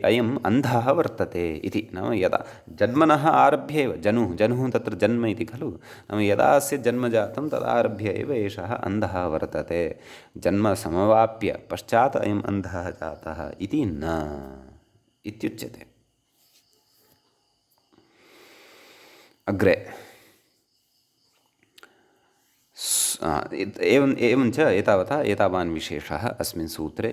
अयम् अन्धः वर्तते इति। नाम यदा जन्मनः आरभ्य एव जनुः तत्र जन्म इति खलु, नाम यदा अस्य जन्म जातं तदारभ्य एव एषः अन्धः वर्तते। जन्म समवाप्य पश्चात् अयम् अन्धः जातः इति न इत्युच्यते। अग्रे एवञ्च एतावता एतावान् विशेषः अस्मिन् सूत्रे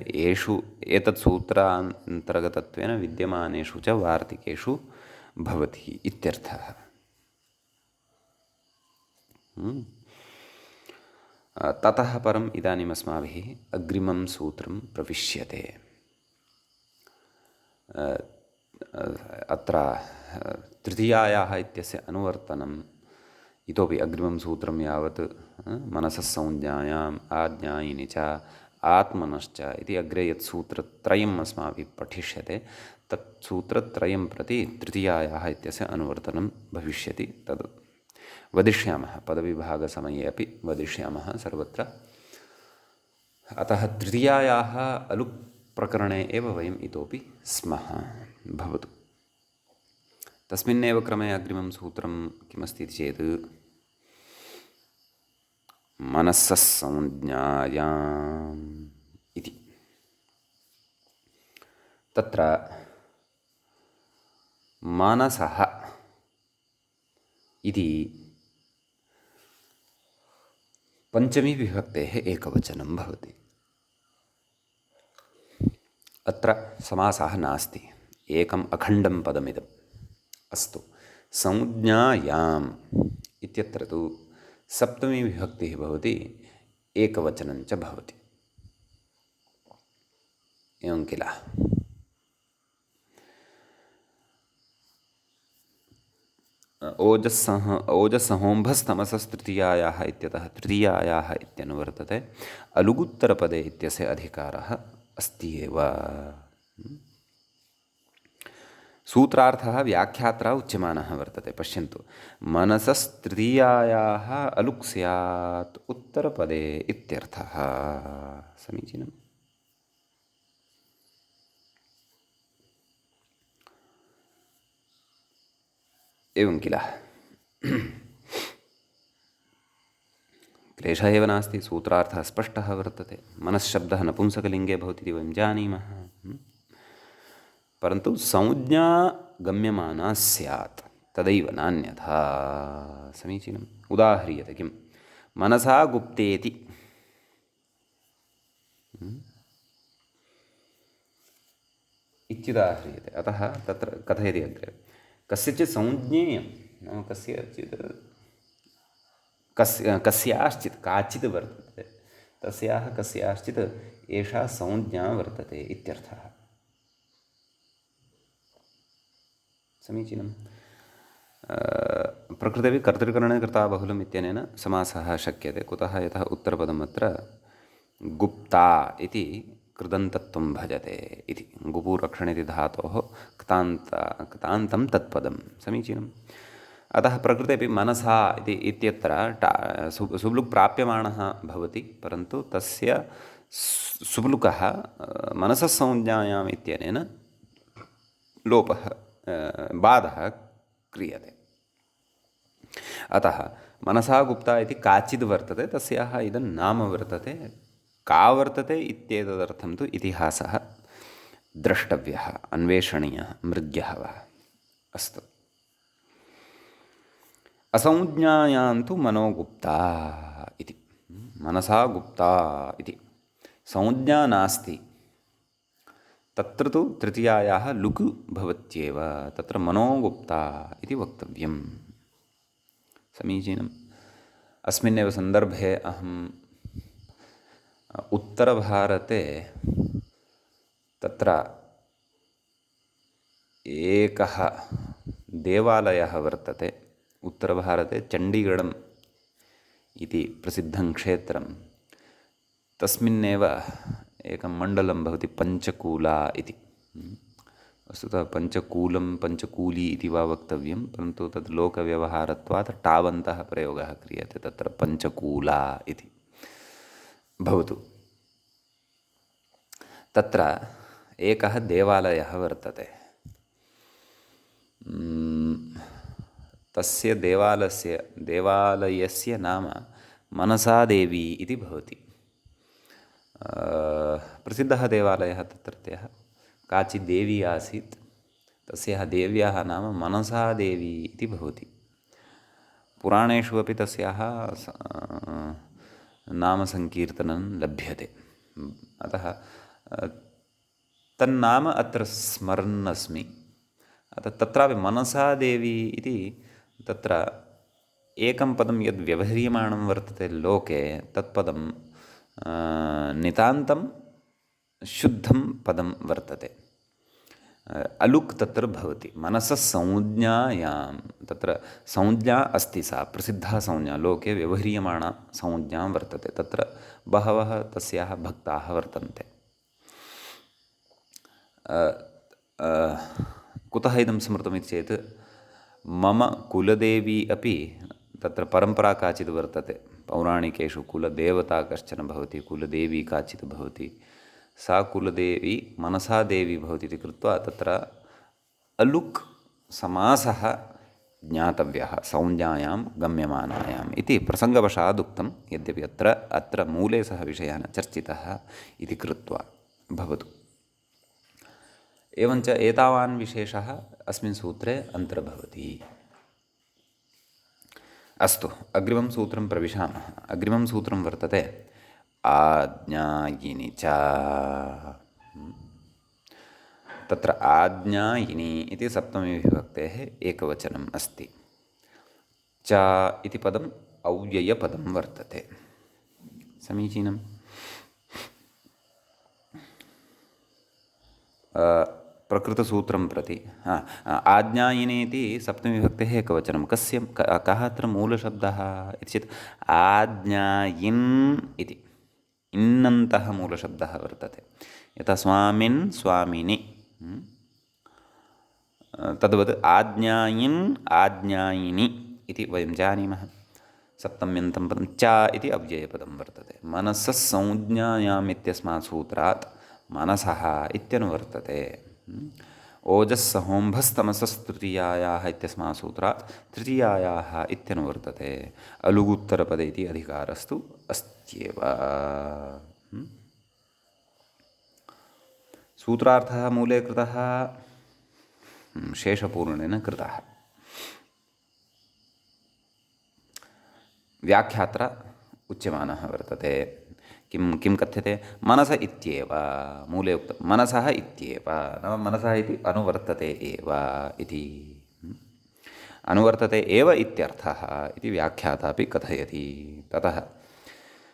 एतत् सूत्रान्तर्गतत्वेन विद्यमानेषु च वार्तिकेषु भवति इत्यर्थः। ततः परम् इदानीम् अस्माभिः अग्रिमं सूत्रं प्रविश्यते। अत्र तृतीयायाः इत्यस्य अनुवर्तनम् इतोपि अग्रिमं सूत्रं यावत् मनसः संज्ञायाम् आज्ञायिनि च आत्मनश्च इति अग्रे यत् सूत्रत्रयम् अस्माभिः पठिष्यते तत् सूत्रत्रयं प्रति तृतीयायाः इत्यस्य अनुवर्तनं भविष्यति। तद् वदिष्यामः, पदविभागसमये अपि वदिष्यामः सर्वत्र। अतः तृतीयायाः अलुक् प्रकरणे एव वयम् इतोपि स्मः। भवतु। तस्मिन्नेव क्रमे अग्रिमं सूत्रं किमस्ति चेत् मनसः संज्ञायाम् इति। तत्र मनसः इति पञ्चमी विभक्तेः एकवचनं भवति। अत्र समासः नास्ति, एकम् अखण्डं पदमिदम्। अस्तु, संज्ञायाम् इत्यत्र तु सप्तमी विभक्तिः भवति, एकवचनं च भवति। एवं किल? ओजसहोम्भस्तमसस्तृतीयायाः इत्यतः तृतीयायाः इत्यनुवर्तते। अलुगुत्तरपदे इत्यस्य अधिकारः अस्ति एव। सूत्रार्थः व्याख्यात्रा उच्यमानः वर्तते। पश्यन्तु, मनसस्तृतीयायाः अलुक् स्यात् उत्तरपदे इत्यर्थः। समीचीनम्। एवं किल? क्लेशः एव नास्ति, सूत्रार्थः स्पष्टः वर्तते। मनश्शब्दः नपुंसकलिङ्गे भवति इति वयं जानीमः। परन्तु संज्ञा गम्यमाना स्यात्, तदैव नान्यथा। समीचीनम्। उदाह्रियते किं? मनसा गुप्तेति। इत्युदाह्रियते। अतः तत्र कथयति अग्रे, कस्यचित् संज्ञेयं, नाम कस्याश्चित् काचित् वर्तते, तस्याः कस्याश्चित् एषा संज्ञा वर्तते इत्यर्थः। समीचीनं। प्रकृतेपि कर्तृकरणे कृता बहुलम् इत्यनेन समासः शक्यते। कुतः? यतः उत्तरपदम् अत्र गुप्ता इति कृदन्तत्वं भजते इति। गुपूरक्षणिति धातोः क्तान्तं तत्पदं समीचीनम्। अतः प्रकृतेपि मनसा इत्यत्र सुब्लुक् प्राप्यमाणः भवति, परन्तु तस्य सुब्लुकः मनसः संज्ञायाम् इत्यनेन लोपः बाधः क्रियते। अतः मनसा गुप्ता इति काचिद् वर्तते, तस्याः इदं नाम वर्तते। का वर्तते इत्येतदर्थं तु इतिहासः द्रष्टव्यः, अन्वेषणीयः, मृग्यः वा। अस्तु। असंज्ञायां तु मनोगुप्ता इति। मनसा गुप्ता इति संज्ञा नास्ति, तत्र तु तृतीयायाः लुक् भवत्येव, तत्र मनोगुप्ता इति वक्तव्यं। समीचीनम्। अस्मिन्नेव सन्दर्भे अहम् उत्तरभारते तत्र एकः देवालयः वर्तते। उत्तरभारते चण्डीगढम् इति प्रसिद्धं क्षेत्रं, तस्मिन्नेव एकं मण्डलं भवति पञ्चकूला इति। वस्तुतः पञ्चकूलं पञ्चकूली इति वा वक्तव्यं, परन्तु तद् लोकव्यवहारत्वात् टावन्तः प्रयोगः क्रियते, तत्र पञ्चकूला इति भवतु। तत्र एकः देवालयः वर्तते। तस्य देवालयस्य नाम मनसादेवी इति भवति। प्रसिद्धः देवालयः तत्रत्यः। काचित् देवी आसीत्, तस्याः देव्याः नाम मनसादेवी इति भवति। पुराणेषु अपि तस्याः नामसङ्कीर्तनं लभ्यते। अतः तन्नाम अत्र स्मरन् अस्मि। अतः तत्रापि मनसादेवी इति तत्र एकं पदं यद् व्यवह्रियमाणं वर्तते लोके, तत्पदं नितान्तं शुद्धं पदं वर्तते। अलुक् तत्र भवति। मनसः संज्ञायां तत्र संज्ञा अस्ति, सा प्रसिद्धा संज्ञा, लोके व्यवह्रियमाणा संज्ञा वर्तते। तत्र बहवः तस्याः भक्ताः वर्तन्ते। कुतः इदं स्मृतमिति चेत्, मम कुलदेवी अपि तत्र परम्परा काचित् वर्तते। पौराणिकेषु कुलदेवता कश्चन भवति, कुलदेवी काचित् भवति। सा कुलदेवी मनसादेवी भवति इति कृत्वा तत्र अलुक् समासः ज्ञातव्यः संज्ञायां गम्यमानायाम् इति प्रसङ्गवशात् उक्तं, यद्यपि अत्र मूले सः विषयः न चर्चितः इति कृत्वा भवतु। एवञ्च एतावान् विशेषः अस्मिन् सूत्रे अन्तर्भवति। अस्तु, अग्रिमं सूत्रं प्रविशामः। अग्रिमं सूत्रं वर्तते आज्ञायिनी च। तत्र आज्ञायिनी इति सप्तमीविभक्तेः एकवचनम् अस्ति। च इति पदम् अव्ययपदं वर्तते। समीचीनम्। प्रकृतसूत्रं प्रति आज्ञायिनी इति सप्तमीविभक्तेः एकवचनं। कः अत्र मूलशब्दः इति चेत् आज्ञायिन् इति इन्नन्तः मूलशब्दः वर्तते। यथा स्वामिन् स्वामिनि, तद्वत् आज्ञायिन् आज्ञायिनि इति वयं जानीमः। सप्तम्यन्तं पदं च इति अव्ययपदं वर्तते। मनसः संज्ञायाम् इत्यस्मात् सूत्रात् मनसः इत्यनुवर्तते। ओजस्सहोम्भस्तमसस्तृतीयायाः इत्यस्मात् सूत्रात् तृतीयायाः इत्यनुवर्तते। अलुगुत्तरपदे इति अधिकारस्तु अस्त्येव। सूत्रार्थः मूले कृतः, शेषपूर्णेन कृतः। व्याख्यात्र उच्यमानः वर्तते। किं कथ्यते? मनस इत्येव। मूले उक्तं मनसः इत्येव, नाम मनसः इति अनुवर्तते एव इति। अनुवर्तते एव इत्यर्थः इति व्याख्याता अपि कथयति। ततः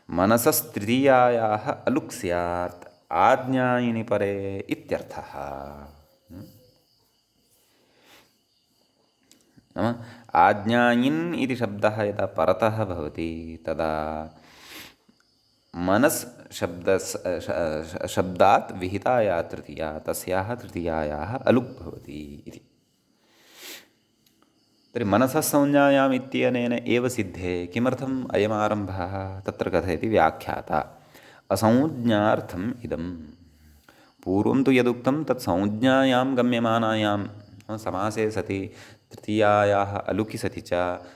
मनसस्तृतीयायाः अलुक् स्यात् आज्ञायिनि परे इत्यर्थः। नाम आज्ञायिन् इति शब्दः यदा परतः भवति तदा मनस् शब्दात् विहिता या तृतीया तस्याः तृतीयायाः अलुक् भवति इति। तर्हि मनसः संज्ञायाम् इत्यनेन एव सिद्धे किमर्थम् अयमारम्भः तत्र कथयति व्याख्याता असंज्ञार्थम् इदं। पूर्वं तु यदुक्तं तत् संज्ञायां गम्यमानायां समासे सति तृतीयायाः अलुकि सति च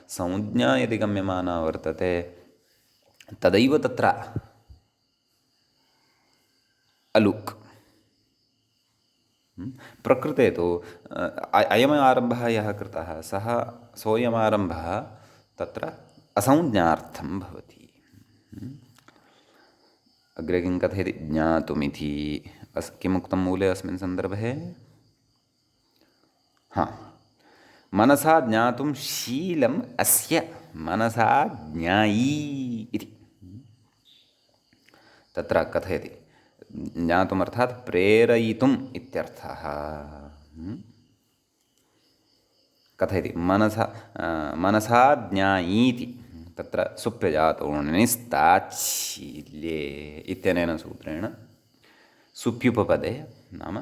संज्ञा यदि गम्यमाना वर्तते तदैव तत्र अलुक्। प्रकृते तु अयम् आरम्भः यः कृतः सः सोऽयमारम्भः तत्र असंज्ञार्थं भवति। अग्रे किं कथयति ज्ञातुमिति किमुक्तं मूले अस्मिन् सन्दर्भे मनसा ज्ञातुं शीलम् अस्य मनसा ज्ञायी इति तत्र कथयति। ज्ञातुम् अर्थात् प्रेरयितुम् इत्यर्थः। कथयति मनसा ज्ञायीति तत्र सुप्यजातो निस्ताच्छील्ये इत्यनेन सूत्रेण सुप्युपपदे नाम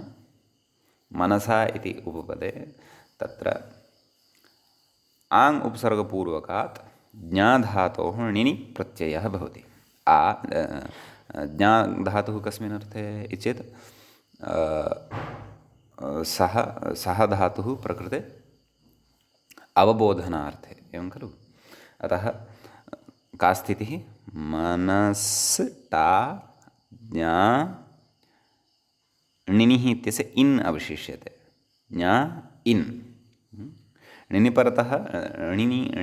मनसा इति उपपदे तत्र आङ् उपसर्गपूर्वकात् ज्ञाधातोः णिनि प्रत्ययः भवति। ज्ञाधातुः कस्मिन् अर्थे इति चेत् सः धातुः प्रकृते अवबोधनार्थे एवं खलु। अतः का स्थितिः मनस्टा ज्ञा णिनिः इत्यस्य इन् अवशिष्यते ज्ञा इन्। णिनि परतः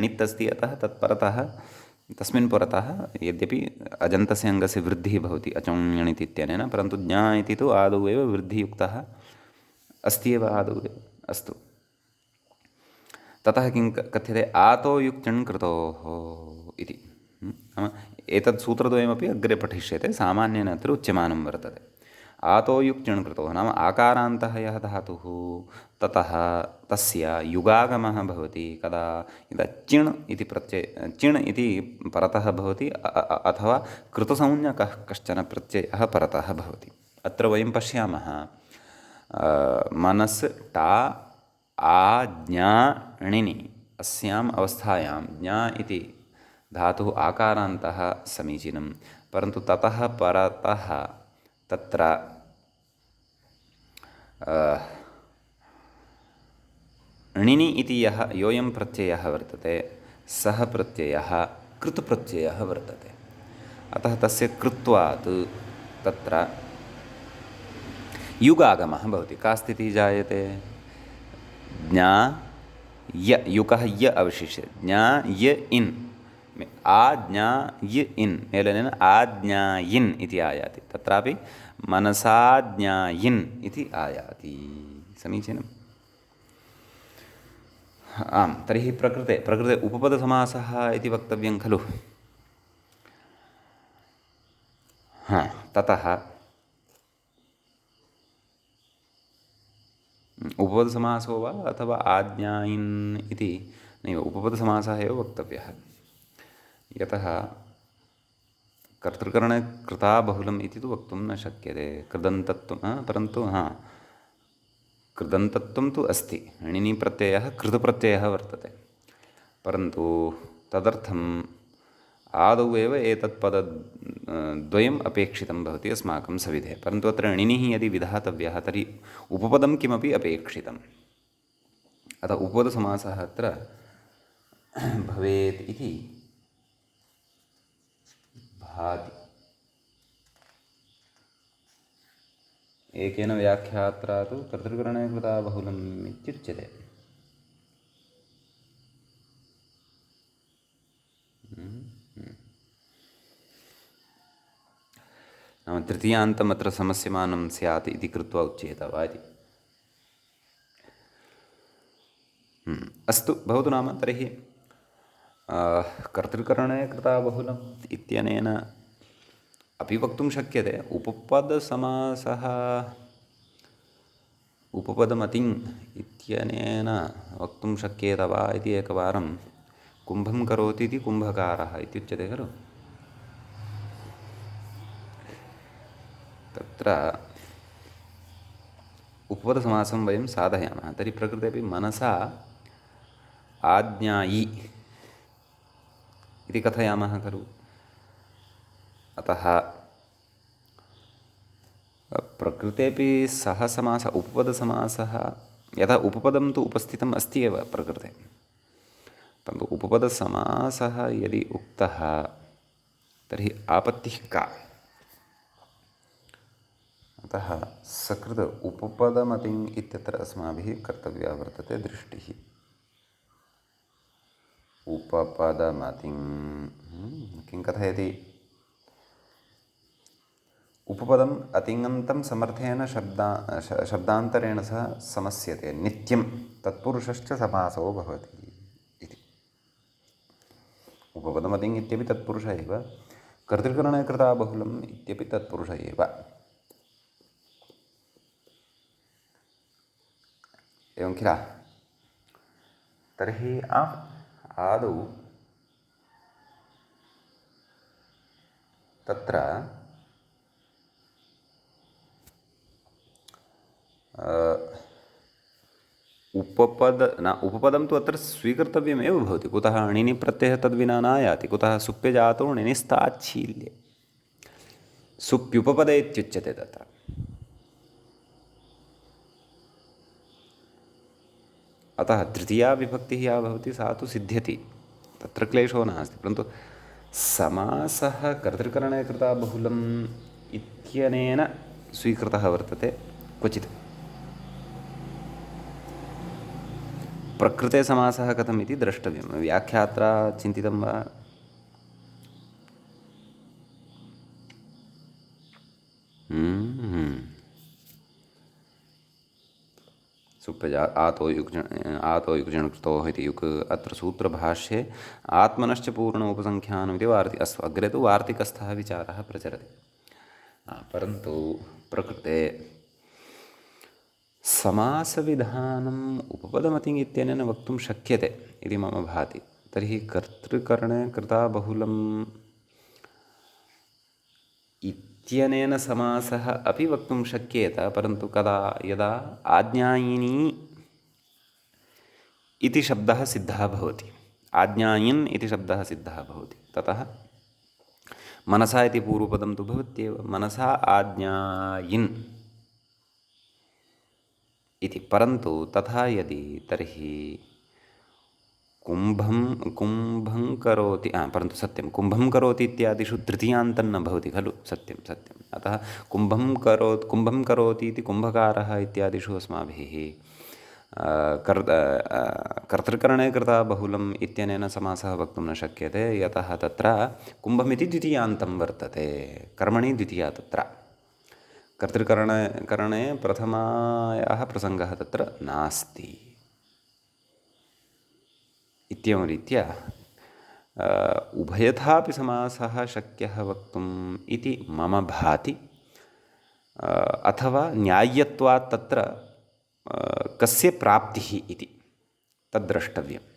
णित् अस्ति अतः तत्परतः तस्मिन् पुरतः यद्यपि अजन्तस्य अङ्गस्य वृद्धिः भवति अचौण्यणित् इत्यनेन परन्तु ज्ञा इति तु आदौ एव वृद्धियुक्तः अस्ति एव आदौ एव। अस्तु ततः किं कथ्यते आतो युक्तण् कृतोः इति। नाम एतत् सूत्रद्वयमपि अग्रे पठिष्यते सामान्येन अत्र उच्यमानं वर्तते। आतो युक्तण् कृतोः नाम आकारान्तः यः धातुः ततः तस्य युगागमः भवति कदा यदा चिण् इति चिण् इति परतः भवति अथवा कृतसंज्ञकः कश्चन प्रत्ययः परतः भवति। अत्र वयं पश्यामः मनस् टा आज्ञा णिनि अस्याम् अवस्थायां ज्ञा इति धातुः आकारान्तः समीचीनं परन्तु ततः परतः तत्र णिनि इति यः योऽयं प्रत्ययः वर्तते सः प्रत्ययः कृतप्रत्ययः वर्तते। अतः तस्य कृत्वात् तत्र युगागमः भवति। का स्थितिः जायते ज्ञा य युकः य अवशिष्यते ज्ञा य इन् आज्ञा य इन् मेलनेन आज्ञायिन् इति आयाति। तत्रापि मनसाज्ञायिन् इति आयाति। समीचीनम्। आं तर्हि प्रकृते उपपदसमासः इति वक्तव्यं खलु। ततः उपपदसमासो वा अथवा आज्ञायिन् इति नैव उपपदसमासः एव वक्तव्यः। यतः कर्तृकरणे कृता बहुलम् इति तु वक्तुं न शक्यते कृदन्तत्वं परन्तु कृदन्तत्वं तु अस्ति। णिनि प्रत्ययः कृतप्रत्ययः वर्तते परन्तु तदर्थम् आदौ एव एतत् पदद्वयम् अपेक्षितं भवति अस्माकं सविधे। परन्तु अत्र णिनिः यदि विधातव्यः तर्हि उपपदं किमपि अपेक्षितम्। अतः उपपदसमासः अत्र भवेत् इति भाति। एकेन व्याख्यात्रा तु कर्तृकरणे कृता बहुलम् इत्युच्यते। नाम तृतीयान्तम् अत्र समस्यमानं स्यात् इति कृत्वा उच्येत वा इति। अस्तु भवतु नाम तर्हि कर्तृकरणे कृता बहुलम् इत्यनेन अपि वक्तुं शक्यते उपपदसमासः उपपदमतिङ् इत्यनेन वक्तुं शक्येत वा इति एकवारं कुम्भं करोति इति कुम्भकारः इत्युच्यते खलु। तत्र उपपदसमासं वयं साधयामः तर्हि प्रकृते अपि मनसा आज्ञायि इति कथयामः खलु। अतः प्रकृतेपि सः समासः उपपदसमासः यथा उपपदं तु उपस्थितम् अस्ति एव प्रकृते, परन्तु उपपदसमासः यदि उक्तः तर्हि आपत्तिः का। अतः सकृत् उपपदमतिम् इत्यत्र अस्माभिः कर्तव्या वर्तते दृष्टिः। उपपदमतिं किं कथयति? उपपदम् अतिङन्तं समर्थेन शब्दान्तरेण सह समस्यते नित्यं तत्पुरुषश्च समासो भवति इति। उपपदमतिङ् इत्यपि तत्पुरुष एव, कर्तृकरणे कृता बहुलम् इत्यपि तत्पुरुष एव। एवं किल? तर्हि आदौ तत्र उपपदं तु अत्र स्वीकर्तव्यमेव भवति। कुतः अणिनि प्रत्ययः तद्विना नायाति। कुतः सुप्यजातो णिनिस्ताच्छील्ये सुप्युपपदे इत्युच्यते तत्र। अतः तृतीया विभक्तिः या भवति सा तु सिद्ध्यति, तत्र क्लेशो नास्ति। परन्तु समासः कर्तृकरणे कृता बहुलम् इत्यनेन स्वीकृतः वर्तते क्वचित्। प्रकृते समासः कथम् इति द्रष्टव्यं। व्याख्यात्रा चिन्तितं वा? सुप्यजा आतो युक्जणकृतोः इति युक् अत्र सूत्रभाष्ये आत्मनश्च पूर्णोपसङ्ख्यानम् इति वार्ति अस्तु। अग्रे तु वार्तिकस्थः विचारः प्रचरति। परन्तु प्रकृते समासविधानम् उपपदमतिङ् इत्यनेन वक्तुं शक्यते इति मम भाति। तर्हि कर्तृकरणे कृता बहुलम् इत्यनेन समासः अपि वक्तुं शक्येत, परन्तु कदा? यदा आज्ञायिनी इति शब्दः सिद्धः भवति। आज्ञायिन् इति शब्दः सिद्धः भवति। ततः मनसा इति पूर्वपदं तु भवत्येव। मनसा आज्ञायिन् इति। परन्तु तथा यदि तर्हि कुम्भं करोति, परन्तु सत्यं कुम्भं करोति इत्यादिषु तृतीयान्तं न भवति खलु। सत्यं सत्यम्। अतः कुम्भं करोति इति कुम्भकारः इत्यादिषु अस्माभिः कर्तृकरणे कृता बहुलम् इत्यनेन समासः वक्तुं न शक्यते। यतः तत्र कुम्भमिति द्वितीयान्तं वर्तते, कर्मणि द्वितीया तत्र। कर्तृकरणे प्रथमायाः प्रसङ्गः तत्र नास्ति इत्येवं रीत्या उभयथापि समासः शक्यः वक्तुम् इति मम भाति। अथवा न्याय्यत्वात् तत्र कस्य प्राप्तिः इति तद्द्रष्टव्यम्।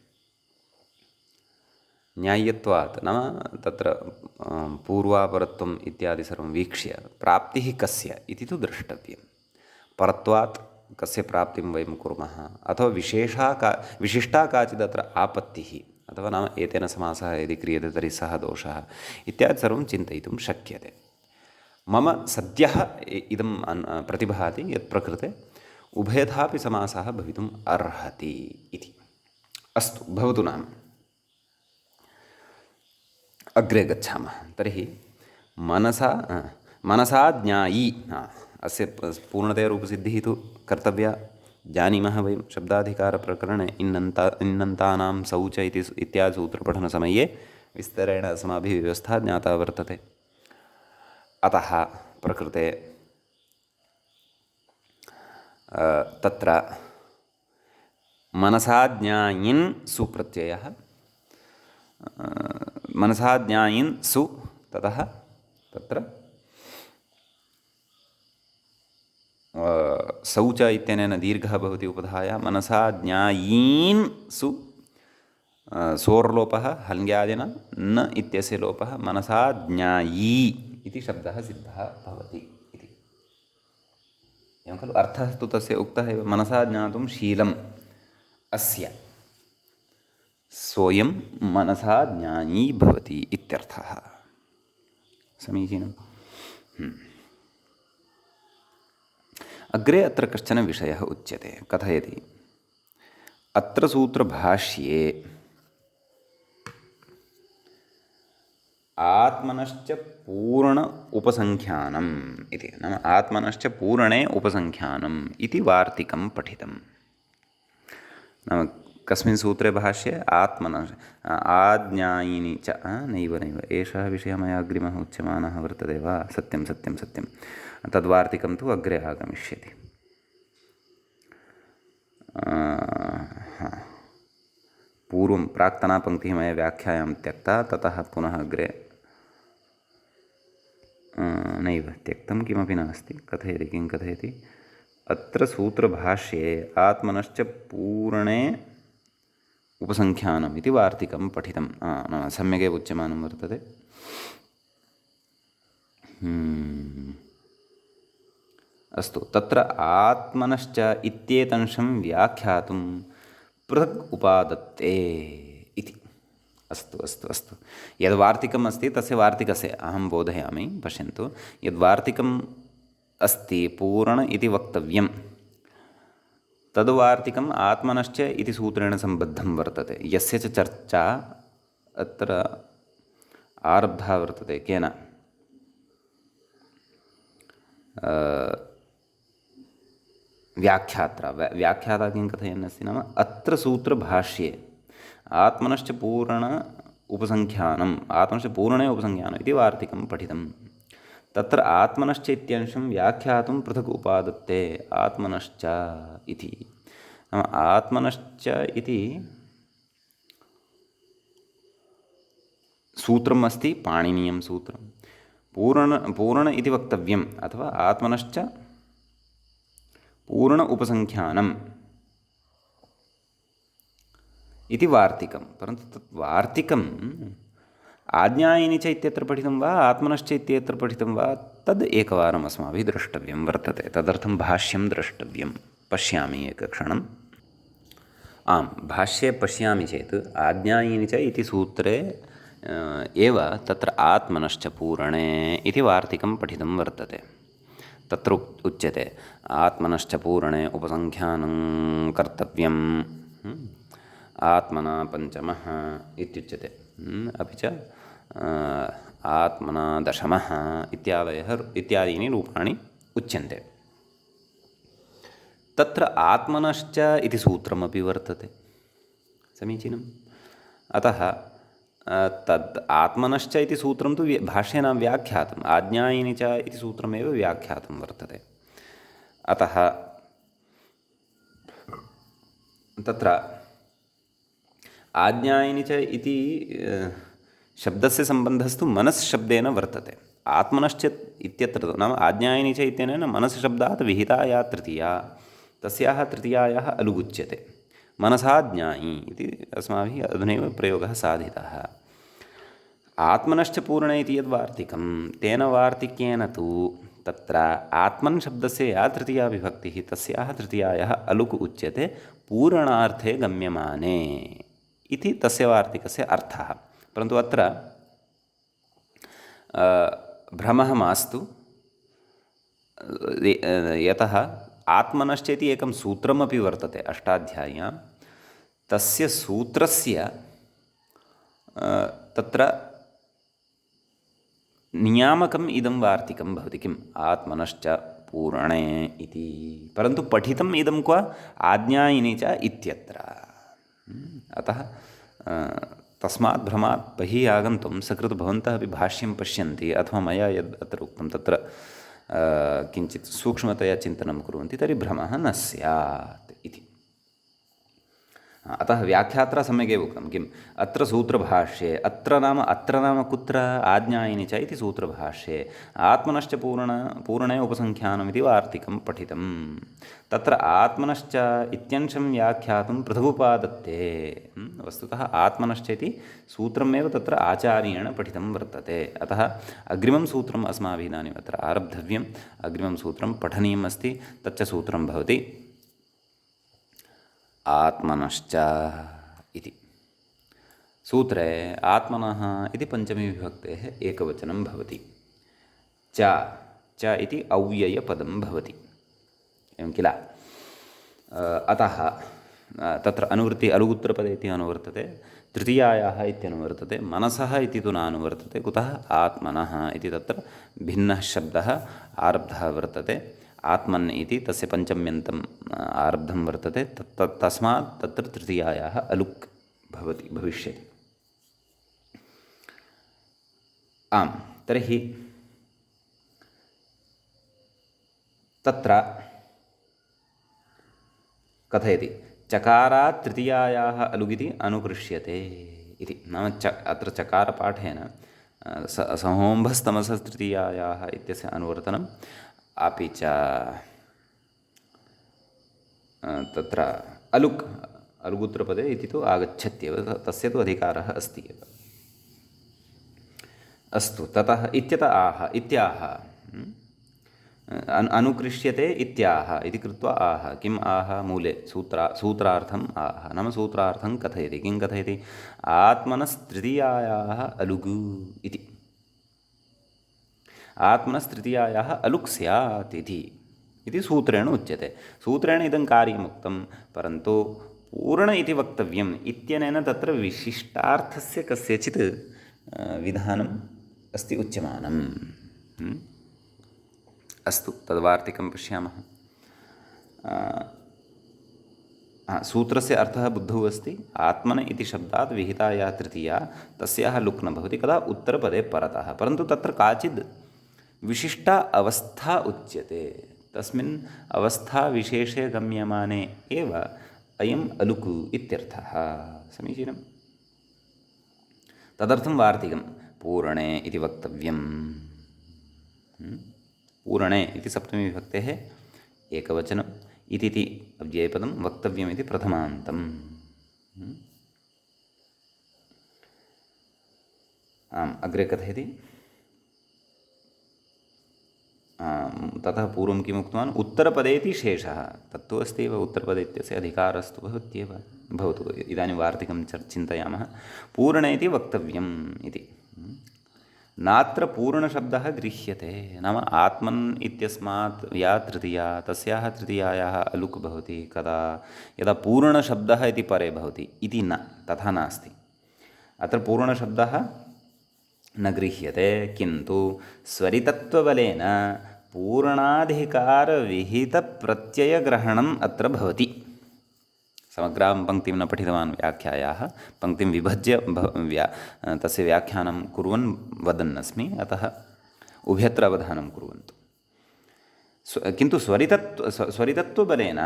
न्याय्यत्वात् नाम तत्र पूर्वापरत्वम् इत्यादि सर्वं वीक्ष्य प्राप्तिः कस्य इति तु द्रष्टव्यं। परत्वात् कस्य प्राप्तिं वयं कुर्मः, अथवा विशिष्टा काचिदत्र आपत्तिः, अथवा नाम एतेन समासः यदि क्रियते तर्हि सः दोषः इत्यादि सर्वं चिन्तयितुं शक्यते। मम सद्यः इदं प्रतिभाति यत् प्रकृते उभयथापि समासः भवितुम् अर्हति इति। अस्तु, भवतु नाम। अग्रे गच्छामः। तर्हि मनसा ज्ञायि, अस्य पूर्णतया रूपसिद्धिः तु कर्तव्या। जानीमः वयं शब्दाधिकारप्रकरणे इन्नन्तानां शौच इत्यादि सूत्रपठनसमये विस्तरेण अस्माभिः व्यवस्था ज्ञाता वर्तते। अतः प्रकृते तत्र मनसा ज्ञायिन् सुप्रत्ययः, मनसा ज्ञायिन् सु, ततः तत्र शौच इत्यनेन दीर्घः भवति उपधाया मनसा ज्ञायीन् सु सोर्लोपः हल्ङ्यादिना न इत्यस्य लोपः मनसा ज्ञायी इति शब्दः सिद्धः भवति इति। एवं खलु अर्थः तु तस्य उक्तः एव मनसा ज्ञातुं शीलम् अस्य सोऽयं मनसा ज्ञानी भवति इत्यर्थः। समीचीनम्। अग्रे अत्र कश्चन विषयः उच्यते। कथयति अत्र सूत्रभाष्ये आत्मनश्च पूर्ण उपसंख्यानम् इति, नाम आत्मनश्च पूर्णे उपसंख्यानम् इति वार्तिकं पठितं। नाम कस्मिन् सूत्रे भाष्ये आत्मनः आज्ञायिनी च नैव एषः विषयः मया अग्रिमः उच्यमानः वर्तते वा? सत्यं सत्यं सत्यं। तद्वार्तिकं तु अग्रे आगमिष्यति। पूर्वं प्राक्तना पङ्क्तिः मया व्याख्यायां त्यक्ता, ततः पुनः अग्रे नैव त्यक्तं किमपि नास्ति। कथयति, किं कथयति? अत्र सूत्रभाष्ये आत्मनश्च पूर्णे उपसंख्यानम् इति वार्तिकं पठितं। सम्यगेव उच्यमानं वर्तते। अस्तु, तत्र आत्मनश्च इत्येतंशं व्याख्यातुं पृथक् उपादत्ते इति। अस्तु अस्तु अस्तु, यद्वार्तिकम् अस्ति तस्य वार्तिकस्य अहं बोधयामि। पश्यन्तु, यद्वार्तिकम् अस्ति पूर्ण इति वक्तव्यं, तद्वार्तिकम् आत्मनश्च इति सूत्रेण सम्बद्धं वर्तते। यस्य च चर्चा अत्र आरब्धा वर्तते। केन? व्याख्यात्रा। व्याख्याता किं कथयन्नस्ति नाम अत्र सूत्रभाष्ये आत्मनश्च पूर्ण उपसंख्यानम्, आत्मनश्च पूर्णे उपसंख्यानम् इति वार्तिकं पठितं। तत्र आत्मनश्च इत्यंशं व्याख्यातुं पृथक् उपादत्ते आत्मनश्च इति। नाम आत्मनश्च इति सूत्रम् अस्ति, पाणिनीयं सूत्रं। पूर्ण इति वक्तव्यम्, अथवा आत्मनश्च पूर्ण उपसंख्यानम् इति वार्तिकं। परन्तु तत् वार्तिकम् आज्ञायिनी च इत्यत्र पठितं वा आत्मनश्च इत्यत्र पठितं वा, तद् एकवारम् अस्माभिः द्रष्टव्यं वर्तते। तदर्थं भाष्यं द्रष्टव्यं। पश्यामि एकक्षणम्। आम्, भाष्ये पश्यामि चेत् आज्ञायिनी च इति सूत्रे एव तत्र आत्मनश्च पूर्णे इति वार्तिकं पठितं वर्तते। तत्र उच्यते आत्मनश्च पूर्णे उपसंख्यानं कर्तव्यम्, आत्मना पञ्चमः इत्युच्यते। अपि च आत्मना दशमः इत्यादीनि रूपाणि उच्यन्ते। तत्र आत्मनश्च इति सूत्रमपि वर्तते। समीचीनम्। अतः तद् आत्मनश्च इति सूत्रं तु भाष्येन व्याख्यातम्, आज्ञायिनी च इति सूत्रमेव व्याख्यातं वर्तते। अतः तत्र आज्ञायिनी च इति शब्दस्य सम्बन्धस्तु मनस्शब्देन वर्तते। आत्मनश्च इत्यत्र नाम आज्ञायिनी च इत्यनेन मनस्शब्दात् विहिता या तृतीया, तस्याः तृतीयायाः अलुगुच्यते। मनसा ज्ञायी इति अस्माभिः अधुनैव प्रयोगः साधितः। आत्मनश्च पूर्णे इति यद्वार्तिकं, तेन वार्तिक्येन तु तत्र आत्मन् शब्दस्य या तृतीया विभक्तिः, तस्याः तृतीयायाः अलुक् उच्यते पूरणार्थे गम्यमाने इति तस्य वार्तिकस्य अर्थः। परन्तु अत्र भ्रमः मास्तु, यतः आत्मनश्च इति एकं सूत्रमपि वर्तते अष्टाध्याय्यां। तस्य सूत्रस्य तत्र नियामकम् इदं वार्तिकं भवति। किम्? आत्मनश्च पूर्णे इति। परन्तु पठितम् इदं क्व? आज्ञायिनी च इत्यत्र। अतः तस्मात् भ्रमात् बहिः आगन्तुं सकृत् भवन्तः अपि भाष्यं पश्यन्ति अथवा मया यद् अत्र उक्तं तत्र किञ्चित् सूक्ष्मतया चिन्तनं कुर्वन्ति, तर्हि भ्रमः न स्यात् इति। अतः व्याख्यात्रा सम्यगेव उक्तं किम् अत्र सूत्रभाष्ये अत्र नाम कुत्र आज्ञायिनि च इति सूत्रभाष्ये आत्मनश्च पूर्णे उपसङ्ख्यानमिति वार्तिकं पठितं तत्र आत्मनश्च इत्यंशं व्याख्यातुं पृथगुपादत्ते वस्तुतः आत्मनश्च इति सूत्रमेव तत्र आचार्येण पठितं वर्तते अतः अग्रिमं सूत्रम् अस्माभिः इदानीम् अत्र आरब्धव्यम् अग्रिमं सूत्रं पठनीयम् अस्ति तच्च सूत्रं भवति आत्मनश्च इति सूत्रे आत्मनः इति पञ्चमी विभक्तेः एकवचनं भवति च इति अव्ययपदं भवति एवं किल अतः तत्र अनुवृत्ति अलुगुत्रपदे इति अनुवर्तते तृतीयायाः इत्यनुवर्तते मनसः इति तु नानुवर्तते कुतः आत्मनः इति तत्र भिन्नः शब्दः आरब्धः वर्तते आत्मन् इति तस्य पञ्चम्यन्तम् आरब्धं वर्तते तस्मात् तत्र तृतीयायाः अलुक् भविष्यति आम् तर्हि तत्र कथयति चकारात् तृतीयायाः अलुगिति अनुकृष्यते इति नाम अत्र चकारपाठेन सहोम्भस्तमसस्तृतीयायाः इत्यस्य अनुवर्तनम् अपि च तत्र अलुगुत्रपदे इति तु आगच्छत्येव तस्य तु अधिकारः अस्ति एव अस्तु ततः इत्याह अनुकृष्यते इत्याह इति कृत्वा आह किम् आह मूले सूत्रार्थम् आह नाम सूत्रार्थं कथयति किं कथयति आत्मनस्तृतीयायाः अलुगु इति आत्मनस्तृतीयायाः अलुक् स्यात् इति सूत्रेण उच्यते सूत्रेण इदं कार्यमुक्तं परन्तु पूर्ण इति वक्तव्यम् इत्यनेन तत्र विशिष्टार्थस्य कस्यचित् विधानम् अस्ति उच्यमानम् अस्तु तद्वार्तिकं पश्यामः सूत्रस्य अर्थः बुद्धौ अस्ति आत्मन इति शब्दात् विहिता या तृतीया तस्याः लुक् न भवति कदा उत्तरपदे परतः परन्तु तत्र काचिद् विशिष्टा अवस्था उच्यते तस्मिन् अवस्थाविशेषे गम्यमाने एव अयम् अलुकु इत्यर्थः समीचीनं तदर्थं वार्तिकं पूर्णे इति वक्तव्यं पूर्णे इति सप्तमी विभक्तेः एकवचनम् इति अव्ययपदं वक्तव्यम् इति प्रथमान्तम् आम् अग्रे कथयति ततः पूर्वं किम् उक्तवान् उत्तरपदेति शेषः तत्तु अस्ति एव उत्तरपदे इत्यस्य अधिकारस्तु भवत्येव भवतु इदानीं वार्तिकं चिन्तयामः पूर्णे इति वक्तव्यम् इति नात्र पूर्णशब्दः गृह्यते नाम आत्मन् इत्यस्मात् या तृतीया तस्याः तृतीयायाः अलुक् भवति कदा यदा पूर्णशब्दः इति परे भवति इति न तथा नास्ति अत्र पूर्णशब्दः न गृह्यते किन्तु स्वरितत्वबलेन पूर्णाधिकारविहितप्रत्ययग्रहणम् अत्र भवति समग्रां पङ्क्तिं न पठितवान् व्याख्यायाः पङ्क्तिं विभज्य तस्य व्याख्यानं कुर्वन् वदन्नस्मि अतः उभयत्र अवधानं कुर्वन्तु किन्तु स्वरितत्वबलेन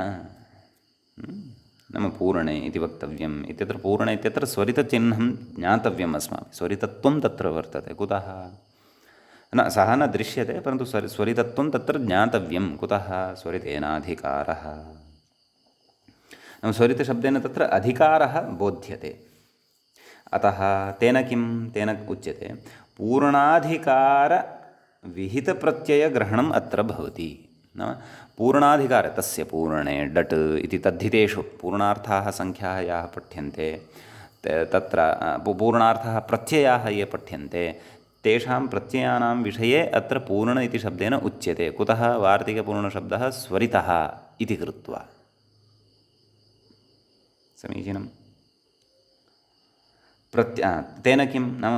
नाम पूर्णे इति वक्तव्यम् इत्यत्र पूर्णे इत्यत्र स्वरितचिह्नं ज्ञातव्यम् अस्माभिः स्वरितत्वं तत्र वर्तते कुतः न सः न दृश्यते परन्तु स्वरितत्वं तत्र ज्ञातव्यं कुतः स्वरितेनाधिकारः नाम स्वरितशब्देन तत्र अधिकारः बोध्यते अतः तेन उच्यते पूर्णाधिकारविहितप्रत्ययग्रहणम् अत्र भवति नाम पूर्णाधिकार तस्य पूर्णे डट् इति तद्धितेषु पूर्णार्थाः सङ्ख्याः याः पठ्यन्ते तत्र पूर्णार्थाः प्रत्ययाः ये पठ्यन्ते तेषां प्रत्ययानां विषये अत्र पूर्ण इति शब्देन उच्यते कुतः वार्तिकपूर्णशब्दः स्वरितः इति कृत्वा समीचीनं तेन किं नाम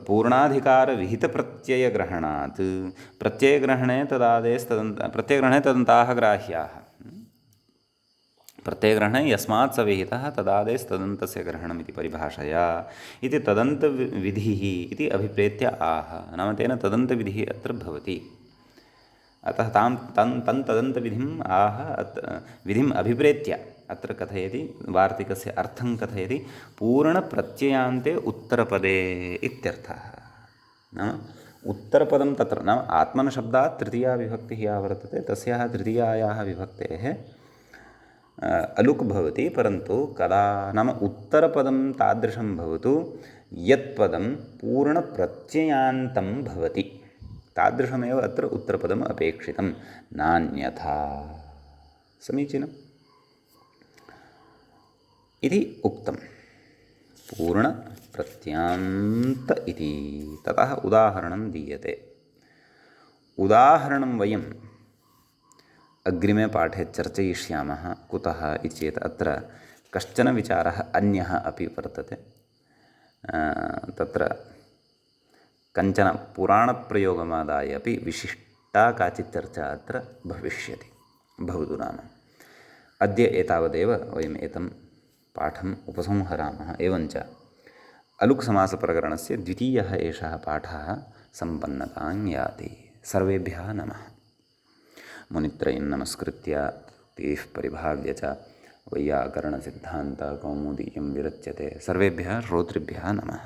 पूर्णाधिकारविहितप्रत्ययग्रहणात् प्रत्ययग्रहणे तदन्ताः ग्राह्याः प्रत्ययग्रहणे यस्मात् स विहितः तदादेस्तदन्तस्य ग्रहणम् इति परिभाषया इति तदन्तविधिः इति अभिप्रेत्य आह नाम तेन तदन्तविधिः अत्र भवति अतः तदन्तविधिम् आह विधिम् अभिप्रेत्य अत्र कथयति, वार्तिकस्य अर्थं कथयति, पूर्णप्रत्ययान्ते उत्तरपदे इत्यर्थः। नाम उत्तरपदं तत्र नाम आत्मनशब्दात् तृतीया विभक्तिः या वर्तते तस्याः तृतीयायाः विभक्तेः अलुक् भवति, परन्तु कदा नाम उत्तरपदं तादृशं भवतु यत्पदं पूर्णप्रत्ययान्तं भवति, तादृशमेव अत्र उत्तरपदम् अपेक्षितं, नान्यथा। समीचीनम् इति उक्तं। पूर्णप्रत्यान्त इति। ततः उदाहरणं दीयते। उदाहरणं वयम् अग्रिमे पाठे चर्चयिष्यामः। कुतः इति चेत् अत्र कश्चन विचारः अन्यः अपि वर्तते। तत्र कञ्चन पुराणप्रयोगमादाय अपि विशिष्टा काचित् चर्चा अत्र भविष्यति। भवतु नाम अद्य एतावदेव वयम् एतं पाठम् उपसंहरामः। एवञ्च अलुक् समासप्रकरणस्य द्वितीयः एषः पाठः सम्पन्नतां याति। सर्वेभ्यः नमः। मुनित्रयं नमस्कृत्य तेः परिभाव्य च वैयाकरणसिद्धान्तकौमुदीयं विरच्यते। सर्वेभ्यः श्रोतृभ्यः नमः।